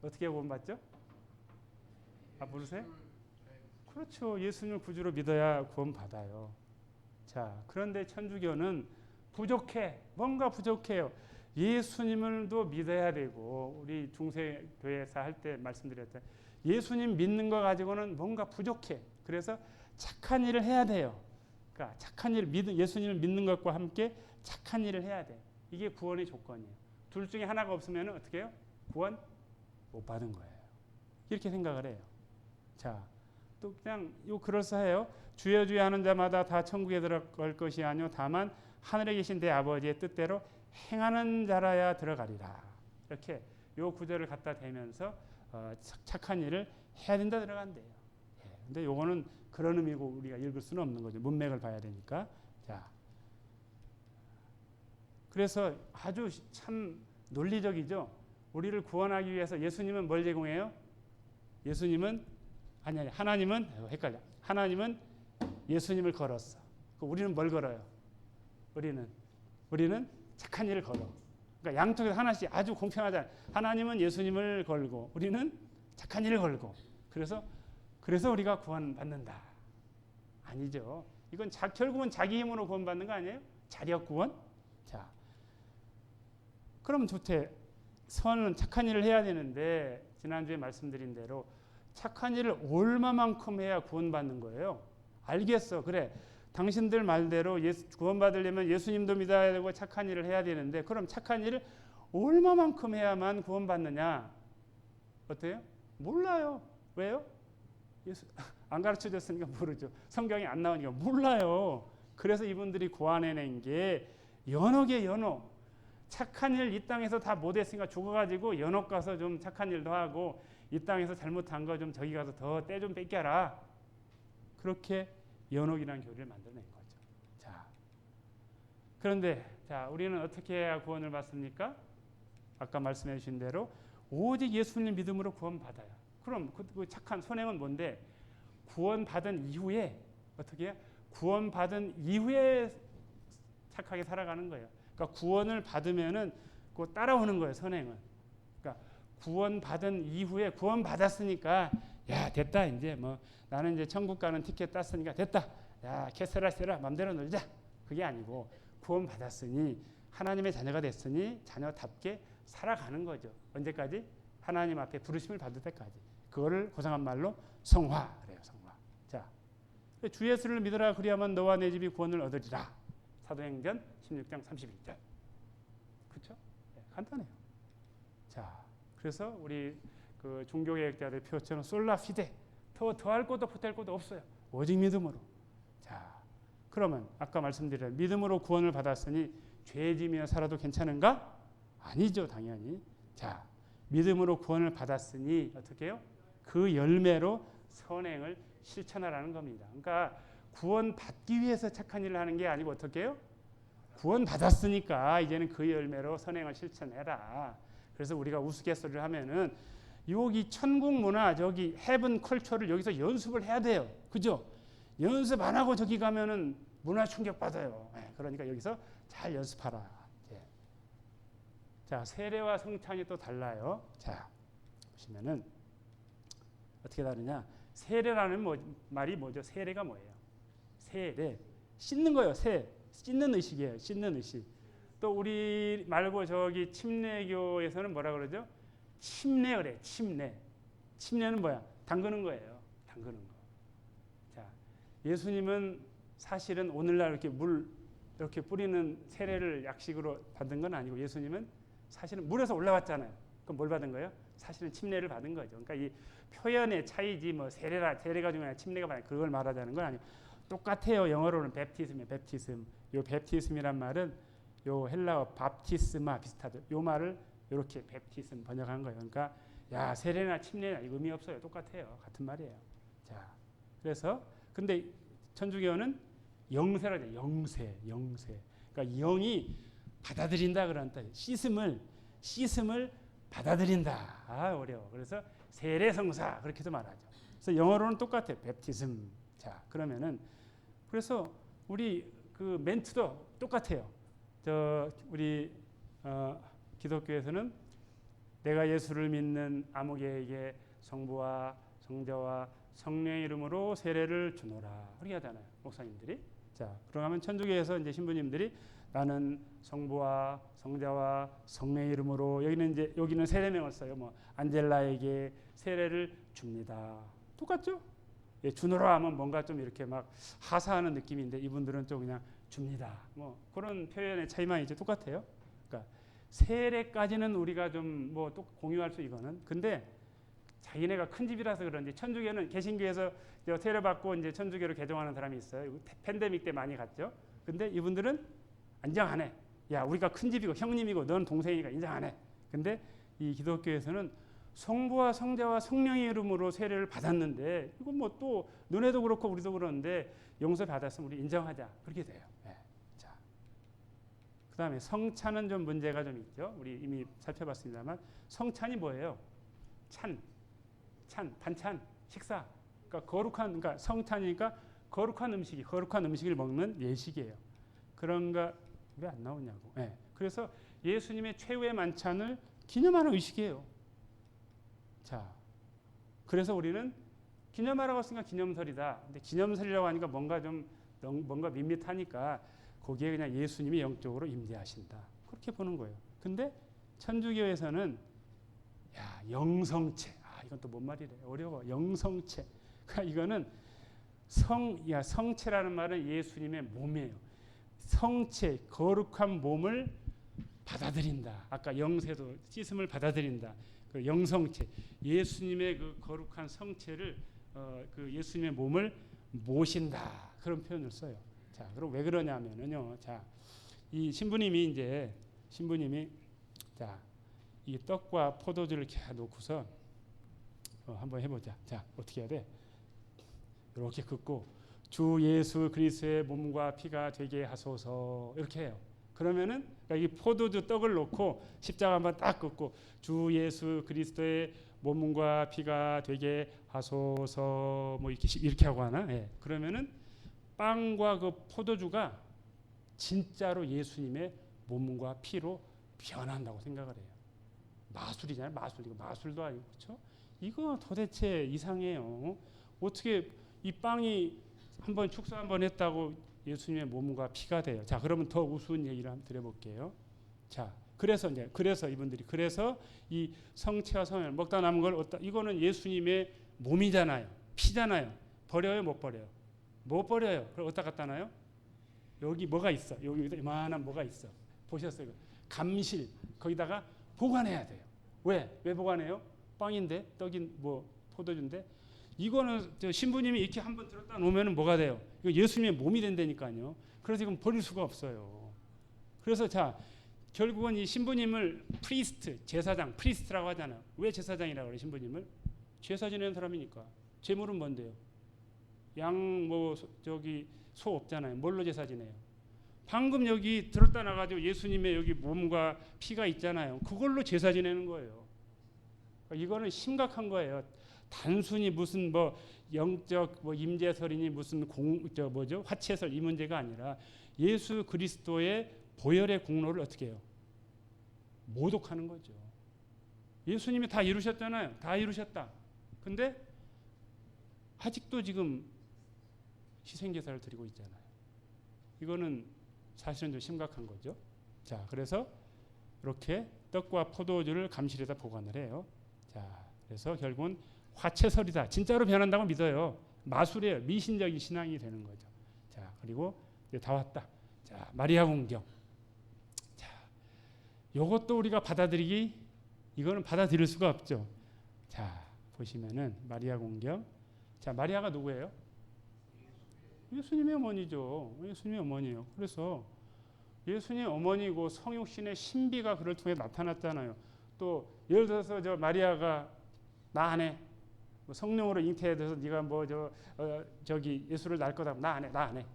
S1: 어떻게 구원받죠? 모르세요? 그렇죠. 예수님을 구주로 믿어야 구원받아요. 자, 그런데 천주교는 부족해. 뭔가 부족해요. 예수님을도 믿어야 되고 우리 중세교회에서 할 때 말씀드렸잖아요. 예수님 믿는 거 가지고는 뭔가 부족해. 그래서 착한 일을 해야 돼요. 그러니까 착한 일을 예수님을 믿는 것과 함께 착한 일을 해야 돼. 이게 구원의 조건이에요. 둘 중에 하나가 없으면 어떻게 해요? 구원 못 받은 거예요. 이렇게 생각을 해요. 자, 또 그냥 요 그럴싸해요. 주여 주여 하는 자마다 다 천국에 들어갈 것이 아니요 다만 하늘에 계신 내 아버지의 뜻대로 행하는 자라야 들어가리라. 이렇게 요 구절을 갖다 대면서 착한 일을 해야 된다 들어간대요. 예, 근데 요거는 그런 의미고 우리가 읽을 수는 없는 거죠. 문맥을 봐야 되니까. 자, 그래서 아주 참 논리적이죠. 우리를 구원하기 위해서 예수님은 뭘 제공해요? 예수님은 아니 하나님은 헷갈려. 하나님은 예수님을 걸었어. 우리는 뭘 걸어요? 우리는 착한 일을 걸어. 그러니까 양쪽에서 하나씩 아주 공평하잖아요. 하나님은 예수님을 걸고 우리는 착한 일을 걸고. 그래서 우리가 구원받는다. 아니죠. 이건 결국은 자기 힘으로 구원받는 거 아니에요? 자력 구원? 자, 그럼 좋대. 선은 착한 일을 해야 되는데 지난주에 말씀드린 대로 착한 일을 얼마만큼 해야 구원받는 거예요? 알겠어. 그래. 당신들 말대로 구원받으려면 예수님도 믿어야 되고 착한 일을 해야 되는데 그럼 착한 일을 얼마만큼 해야만 구원받느냐? 어때요? 몰라요. 왜요? 안 가르쳐줬으니까 모르죠. 성경에 안 나오니까 몰라요. 그래서 이분들이 고안해낸 게 연옥이에요. 연옥. 착한 일 이 땅에서 다 못했으니까 죽어가지고 연옥 가서 좀 착한 일도 하고 이 땅에서 잘못한 거 좀 저기 가서 더 때 좀 뺏겨라. 그렇게 연옥이라는 교리를 만들어낸 거죠. 자, 그런데 우리는 어떻게 해야 구원을 받습니까? 아까 말씀해 주신 대로 오직 예수님 믿음으로 구원받아요. 그럼 그 착한 선행은 뭔데? 구원받은 이후에 어떻게 해요? 구원받은 이후에 착하게 살아가는 거예요. 그러니까 구원을 받으면은 그 따라오는 거예요. 선행은. 그러니까 구원받은 이후에 구원받았으니까 야 됐다 이제 뭐 나는 이제 천국 가는 티켓 땄으니까 됐다. 야 캐세라 맘대로 놀자. 그게 아니고 구원받았으니 하나님의 자녀가 됐으니 자녀답게 살아가는 거죠. 언제까지? 하나님 앞에 부르심을 받을 때까지. 그거를 고상한 말로 성화 그래요. 성화. 자, 주 예수를 믿으라 그리하면 너와 내 집이 구원을 얻으리라. 사도행전 16장 31절. 그렇죠? 네, 간단해요. 자, 그래서 우리 그 종교개혁자들 표처럼 솔라 피데 더할 것도 보탤 것도 없어요. 오직 믿음으로. 자, 그러면 아까 말씀드린 믿음으로 구원을 받았으니 죄짐이나 살아도 괜찮은가? 아니죠, 당연히. 자, 믿음으로 구원을 받았으니 어떻게 해요? 그 열매로 선행을 실천하라는 겁니다. 그러니까 구원 받기 위해서 착한 일을 하는 게 아니고 어떻게 해요? 구원 받았으니까 이제는 그 열매로 선행을 실천해라. 그래서 우리가 우스갯소리를 하면은 여기 천국 문화 저기 헤븐 컬처를 여기서 연습을 해야 돼요. 그죠? 연습 안 하고 저기 가면은 문화 충격 받아요. 그러니까 여기서 잘 연습하라. 자, 세례와 성찬이 또 달라요. 자, 보시면은 어떻게 다르냐? 세례라는 말이 뭐죠? 세례가 뭐예요? 세례, 씻는 거예요. 씻는 의식이에요. 씻는 의식. 또 우리 말고 저기 침례교에서는 뭐라 그러죠? 침례 그래. 침례는 뭐야? 담그는 거예요. 담그는 거. 자, 예수님은 사실은 오늘날 이렇게 물 이렇게 뿌리는 세례를 약식으로 받은 건 아니고 예수님은 사실은 물에서 올라왔잖아요. 그럼 뭘 받은 거예요? 사실은 침례를 받은 거죠. 그러니까 이 표현의 차이지 뭐 세례가 중요한 침례가 받은 그걸 말하자는 건 아니고 똑같아요. 영어로는 베프티즘이에요. 베프티즘. 요 베프티즘이란 말은 요 헬라어 밥티스마 비슷하죠. 요 말을 이렇게 베프티즘 번역한 거예요. 그러니까 야 세례나 침례나 의미 없어요. 똑같아요. 같은 말이에요. 자, 그래서 근데 천주교는 영세라고 해요. 영세. 그러니까 영이 받아들인다 그런 뜻. 씻음을 받아들인다. 어려워. 그래서 세례성사 그렇게도 말하죠. 그래서 영어로는 똑같아요. 베프티즘. 자, 그러면은 그래서 우리 그 멘트도 똑같아요. 우리 기독교에서는 내가 예수를 믿는 아무개에게 성부와 성자와 성령의 이름으로 세례를 주노라. 그렇게 하잖아요. 목사님들이. 자, 그러면 천주교에서 이제 신부님들이 나는 성부와 성자와 성령의 이름으로 여기는 세례명을 써요. 뭐 안젤라에게 세례를 줍니다. 똑같죠? 예, 주노라 하면 뭔가 좀 이렇게 막 하사하는 느낌인데 이분들은 좀 그냥 줍니다. 뭐 그런 표현의 차이만 이제 똑같아요. 그러니까 세례까지는 우리가 좀 뭐 또 공유할 수 이거는. 근데 자기네가 큰 집이라서 그런지 천주교는 개신교에서 세례 받고 이제 천주교로 개종하는 사람이 있어요. 팬데믹 때 많이 갔죠. 근데 이분들은 인정 안 해. 야, 우리가 큰 집이고 형님이고 넌 동생이니까 인정 안 해. 근데 이 기독교에서는 성부와 성자와 성령의 이름으로 세례를 받았는데 이건 뭐 또 너네도 그렇고 우리도 그러는데 용서 받았으면 우리 인정하자. 그렇게 돼요. 네. 자, 그다음에 성찬은 좀 문제가 좀 있죠. 우리 이미 살펴봤습니다만 성찬이 뭐예요? 찬, 반찬, 식사. 그러니까 그러니까 성찬이니까 거룩한 음식을 먹는 예식이에요. 그런가 왜 안 나오냐고. 네. 그래서 예수님의 최후의 만찬을 기념하는 의식이에요. 자, 그래서 우리는 기념하라고 했으니까 기념설이다. 근데 기념설이라고 하니까 뭔가 밋밋하니까 거기에 그냥 예수님이 영적으로 임재하신다. 그렇게 보는 거예요. 근데 천주교에서는 야, 영성체. 이건 또 뭔 말이래. 어려워. 영성체. 그러니까 이거는 성체라는 말은 예수님의 몸이에요. 성체, 거룩한 몸을 받아들인다. 아까 영세도 씻음을 받아들인다. 그 영성체, 예수님의 그 거룩한 성체를 그 예수님의 몸을 모신다. 그런 표현을 써요. 자, 그럼 왜 그러냐면요. 자, 이 신부님이 자, 이 떡과 포도주를 이렇게 놓고서 한번 해보자. 자, 어떻게 해야 돼? 이렇게 긋고 주 예수 그리스도의 몸과 피가 되게 하소서 이렇게 해요. 그러면은 이 포도주 떡을 놓고 십자가 한번 딱 긋고 주 예수 그리스도의 몸과 피가 되게 하소서 뭐 이렇게 하고 하나? 예. 그러면은 빵과 그 포도주가 진짜로 예수님의 몸과 피로 변한다고 생각을 해요. 마술이잖아요. 이거 마술도 아니고 그렇죠? 이거 도대체 이상해요. 어떻게 이 빵이 한번 축사 한번 했다고 예수님의 몸과 피가 돼요. 자, 그러면 더 우스운 얘기를 한번 드려볼게요. 자, 그래서 이분들이 이 성체와 성혈 먹다 남은 걸 이거는 예수님의 몸이잖아요. 피잖아요. 버려요, 못 버려요? 못 버려요. 그럼 어디다 갖다 놔요? 여기 뭐가 있어? 여기 이만한 뭐가 있어? 보셨어요? 감실 거기다가 보관해야 돼요. 왜 보관해요? 빵인데 떡인 뭐 포도주인데 이거는 신부님이 이렇게 한번 들었다 놓으면 뭐가 돼요? 이거 예수님의 몸이 된다니까요. 그래서 이건 버릴 수가 없어요. 그래서 자, 결국은 이 신부님을 제사장라고 하잖아요. 왜 제사장이라고 그래 신부님을? 제사 지내는 사람이니까. 제물은 뭔데요? 소 없잖아요. 뭘로 제사 지내요? 방금 여기 들었다 나가지고 예수님의 여기 몸과 피가 있잖아요. 그걸로 제사 지내는 거예요. 이거는 심각한 거예요. 단순히 무슨 영적 임재설이니 무슨 화채설 이 문제가 아니라 예수 그리스도의 보혈의 공로를 어떻게 해요? 모독하는 거죠. 예수님이 다 이루셨잖아요. 다 이루셨다. 근데 아직도 지금 희생제사를 드리고 있잖아요. 이거는 사실은 좀 심각한 거죠. 자, 그래서 이렇게 떡과 포도주를 감실에다 보관을 해요. 자, 그래서 결국은 화채설이다. 진짜로 변한다고 믿어요. 마술이에요. 미신적인 신앙이 되는 거죠. 자, 그리고 이제 다 왔다. 자, 마리아 공경. 자, 요것도 우리가 이거는 받아들일 수가 없죠. 자, 보시면은 마리아 공경. 자, 마리아가 누구예요? 예수님의 어머니죠. 예수님의 어머니예요. 그래서 예수님의 어머니고 성육신의 신비가 그를 통해 나타났잖아요. 또 예를 들어서 마리아가 나 안 해. 성령으로 잉태돼서 네가 예수를 낳을 거다. 나 안 해.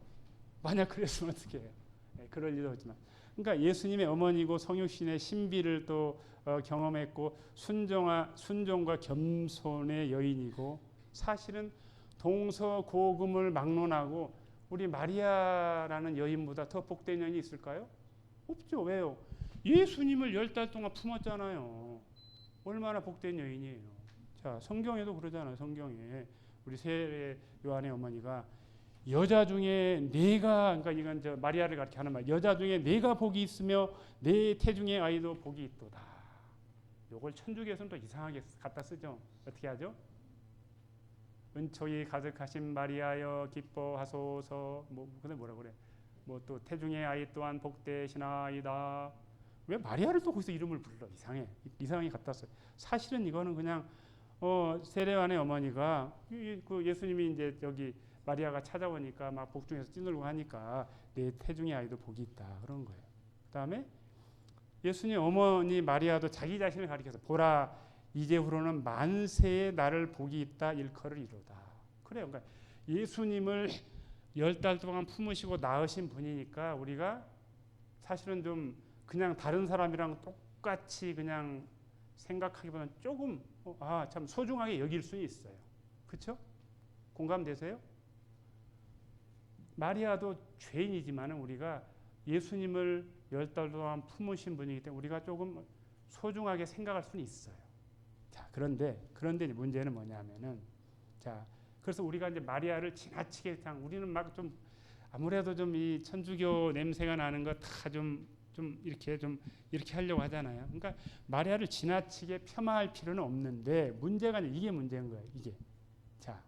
S1: 만약 그랬으면 어떻게 해요? 네, 그럴 일도 없지만. 그러니까 예수님의 어머니고 성육신의 신비를 또 경험했고 순종과 겸손의 여인이고 사실은 동서고금을 막론하고 우리 마리아라는 여인보다 더 복된 여인이 있을까요? 없죠. 왜요? 예수님을 10달 동안 품었잖아요. 얼마나 복된 여인이에요. 자, 성경에도 그러잖아요. 성경에 우리 세례 요한의 어머니가 여자 중에 그러니까 이건 마리아를 가르쳐 하는 말. 여자 중에 네가 복이 있으며 네 태중의 아이도 복이 있도다. 요걸 천주교에서는 또 이상하게 갖다 쓰죠. 어떻게 하죠? 은총이 가득하신 마리아여 기뻐하소서. 뭐 근데 뭐라 그래? 뭐 또 태중의 아이 또한 복되시나이다. 왜 마리아를 또 거기서 이름을 불러? 이상하게 갖다 써요. 사실은 이거는 그냥 세례요한의 어머니가 그 예수님이 이제 여기 마리아가 찾아오니까 막 복중에서 찌들고 하니까 내 태중의 아이도 복이 있다 그런 거예요. 그다음에 예수님 어머니 마리아도 자기 자신을 가리켜서 보라 이제후로는 만세에 나를 복이 있다 일컬을 이루다. 그래요. 그러니까 예수님을 10달 동안 품으시고 낳으신 분이니까 우리가 사실은 좀 그냥 다른 사람이랑 똑같이 그냥 생각하기보다는 조금 참 소중하게 여길 수 있어요. 그렇죠? 공감되세요? 마리아도 죄인이지만 우리가 예수님을 10달 동안 품으신 분이기 때문에 우리가 조금 소중하게 생각할 수는 있어요. 자, 그런데 문제는 뭐냐면은 자, 그래서 우리가 이제 마리아를 지나치게 그냥 우리는 막 좀 아무래도 좀 이 천주교 냄새가 나는 거 다 좀 이렇게 하려고 하잖아요. 그러니까 마리아를 지나치게 폄하할 필요는 없는데 문제가 이게 문제인 거예요. 이게. 자,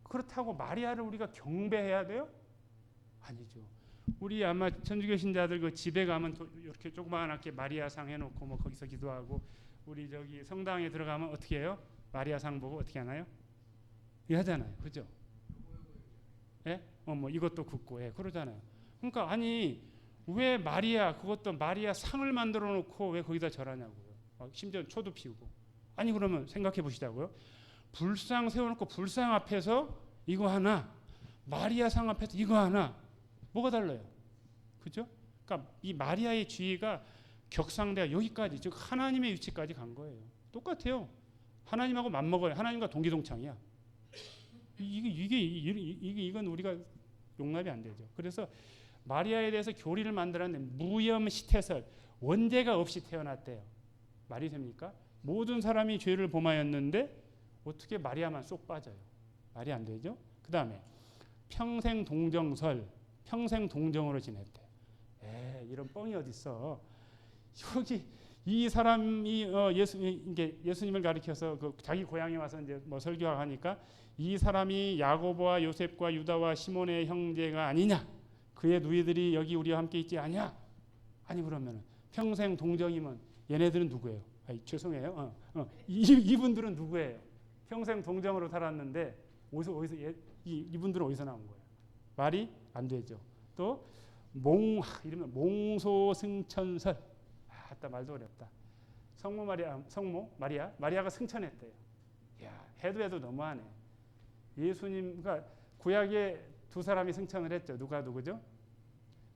S1: 그렇다고 마리아를 우리가 경배해야 돼요? 아니죠. 우리 아마 천주교 신자들 그 집에 가면 이렇게 조그맣게 마리아상 해놓고 뭐 거기서 기도하고 우리 저기 성당에 들어가면 어떻게 해요? 마리아상 보고 어떻게 하나요? 이 하잖아요. 그죠? 예? 뭐 이것도 굽고 그러잖아요. 그러니까 아니 왜 그것도 마리아 상을 만들어 놓고 왜 거기다 절하냐고요. 심지어 초도 피우고. 아니 그러면 생각해 보시자고요. 불상 세워놓고 불상 앞에서 이거 하나, 마리아 상 앞에서 이거 하나, 뭐가 달라요? 그죠? 그러니까 이 마리아의 지위가 격상대가 여기까지, 즉 하나님의 위치까지 간 거예요. 똑같아요. 하나님하고 맞먹어요. 하나님과 동기동창이야. 이건 우리가 용납이 안 되죠. 그래서 마리아에 대해서 교리를 만들었는데 무염시태설, 원죄가 없이 태어났대요. 말이 됩니까? 모든 사람이 죄를 범하였는데 어떻게 마리아만 쏙 빠져요? 말이 안 되죠. 그 다음에 평생 동정설, 평생 동정으로 지냈대요. 이런 뻥이 어딨어. 여기 이 사람이 예수님을 가리켜서 자기 고향에 와서 이제 뭐 설교하니까 이 사람이 야고보와 요셉과 유다와 시몬의 형제가 아니냐? 그의 누이들이 여기 우리와 함께 있지 않냐? 아니 그러면 평생 동정이면 얘네들은 누구예요? 죄송해요. 이분들은 누구예요? 평생 동정으로 살았는데 어디서 이분들은 어디서 나온 거예요? 말이 안 되죠. 또 이러면 몽소승천설. 말도 어렵다. 성모 마리아가 승천했대요. 야, 해도 너무하네. 예수님과 구약에 두 사람이 승천을 했죠. 누구죠?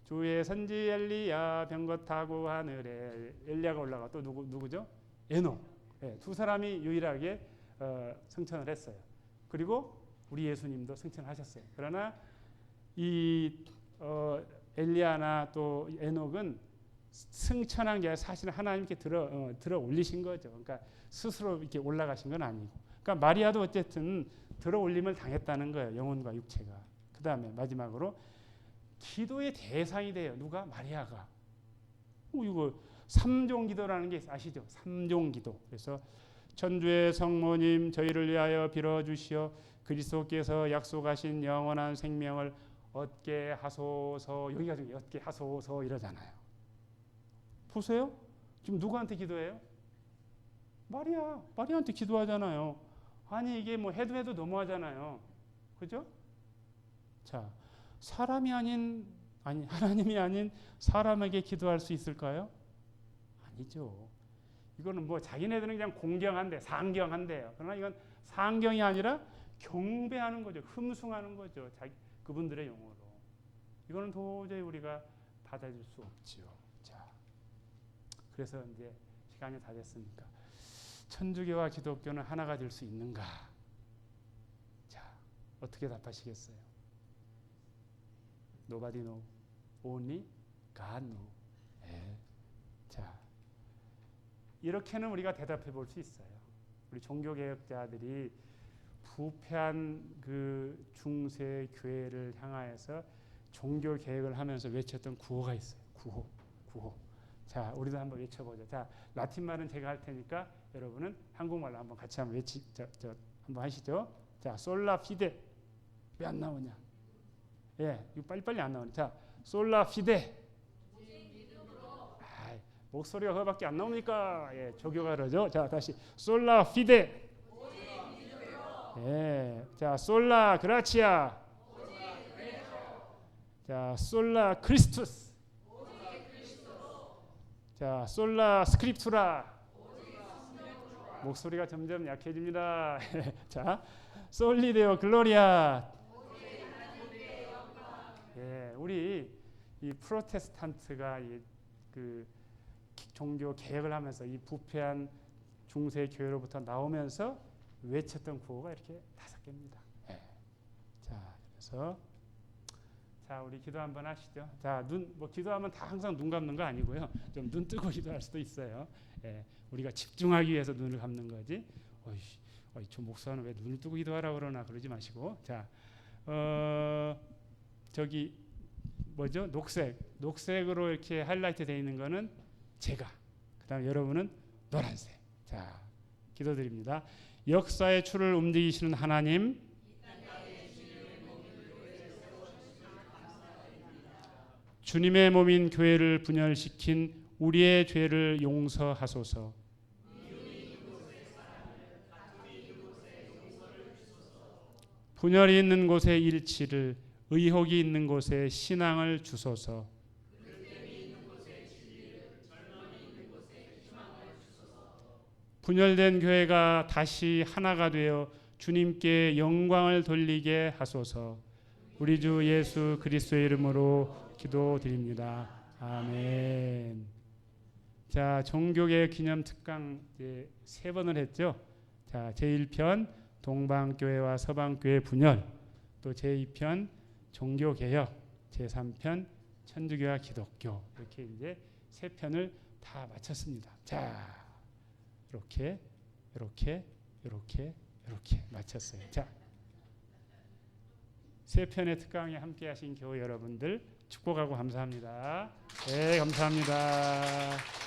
S1: 주의 선지 엘리야 병거 타고 하늘에 엘리야가 올라가 또 누구죠? 에녹. 두 사람이 유일하게 승천을 했어요. 그리고 우리 예수님도 승천하셨어요. 그러나 이 엘리야나 또 에녹은 승천한 게 사실은 하나님께 들어 올리신 거죠. 그러니까 스스로 이렇게 올라가신 건 아니고. 그러니까 마리아도 어쨌든 들어 올림을 당했다는 거예요. 영혼과 육체가. 그 다음에 마지막으로 기도의 대상이 돼요. 누가? 마리아가. 이거 삼종기도라는 게 아시죠? 삼종기도. 그래서 천주의 성모님 저희를 위하여 빌어주시어 그리스도께서 약속하신 영원한 생명을 얻게 하소서. 여기가 좀 얻게 하소서 이러잖아요. 보세요. 지금 누구한테 기도해요? 마리아한테 기도하잖아요. 아니 이게 뭐 해도 너무하잖아요. 그죠? 자, 하나님이 아닌 사람에게 기도할 수 있을까요? 아니죠. 이거는 뭐 자기네들은 그냥 공경한데 상경한대요. 그러나 이건 상경이 아니라 경배하는 거죠. 흠숭하는 거죠. 그분들의 용어로. 이거는 도저히 우리가 받아줄 수 없지요. 자, 그래서 이제 시간이 다 됐으니까 천주교와 기독교는 하나가 될 수 있는가? 자, 어떻게 답하시겠어요? Nobody know. Only God know. 자, 이렇게는 우리가 대답해 볼 수 있어요. 우리 종교개혁자들이 부패한 그 중세 교회를 향하여서 종교개혁을 하면서 외쳤던 구호가 있어요. 구호. 자, 우리도 한번 외쳐보죠. 자, 라틴 말은 제가 할 테니까 여러분은 한국말로 한번 같이 한번 한번 하시죠. 자, 솔라 피데. 왜 안 나오냐? 예, 이거 빨리빨리 안 나오네. 자, 솔라 피데. 아, 목소리가 그거밖에 안 나옵니까? 예, 조교가 그러죠. 자, 다시 솔라 피데. 예, 자, 솔라 그라치아. 자, 솔라 크리스투스. 자, 솔라 스크립투라. 목소리가 점점 약해집니다. 자, 솔리데오 글로리아. 예, 우리 이 프로테스탄트가 그 종교 개혁을 하면서 이 부패한 중세 교회로부터 나오면서 외쳤던 구호가 이렇게 5개입니다. 예. 자, 그래서 자, 우리 기도 한번 하시죠. 자, 기도하면 다 항상 눈 감는 거 아니고요. 좀 눈 뜨고 기도할 수도 있어요. 예, 우리가 집중하기 위해서 눈을 감는 거지. 저 목사는 왜 눈을 뜨고 기도하라고 그러나 그러지 마시고. 자, 저기 뭐죠? 녹색으로 이렇게 하이라이트 되어 있는 거는 제가. 그다음 여러분은 노란색. 자, 기도드립니다. 역사의 추를 움직이시는 하나님, 주님의 몸인 교회를 분열시킨 우리의 죄를 용서하소서. 분열이 있는 곳에 일치를, 의혹이 있는 곳에 신앙을 주소서. 분열된 교회가 다시 하나가 되어 주님께 영광을 돌리게 하소서. 우리 주 예수 그리스도의 이름으로 기도드립니다. 아멘. 자, 종교개혁 기념 특강 이제 3번을 했죠. 자, 제1편 동방교회와 서방교회 분열, 또 제2편 종교개혁, 제3편 천주교와 기독교, 이렇게 이제 3편을 다 마쳤습니다. 자, 이렇게 마쳤어요. 자, 3편의 특강에 함께하신 교우 여러분들 축복하고 감사합니다. 네, 감사합니다.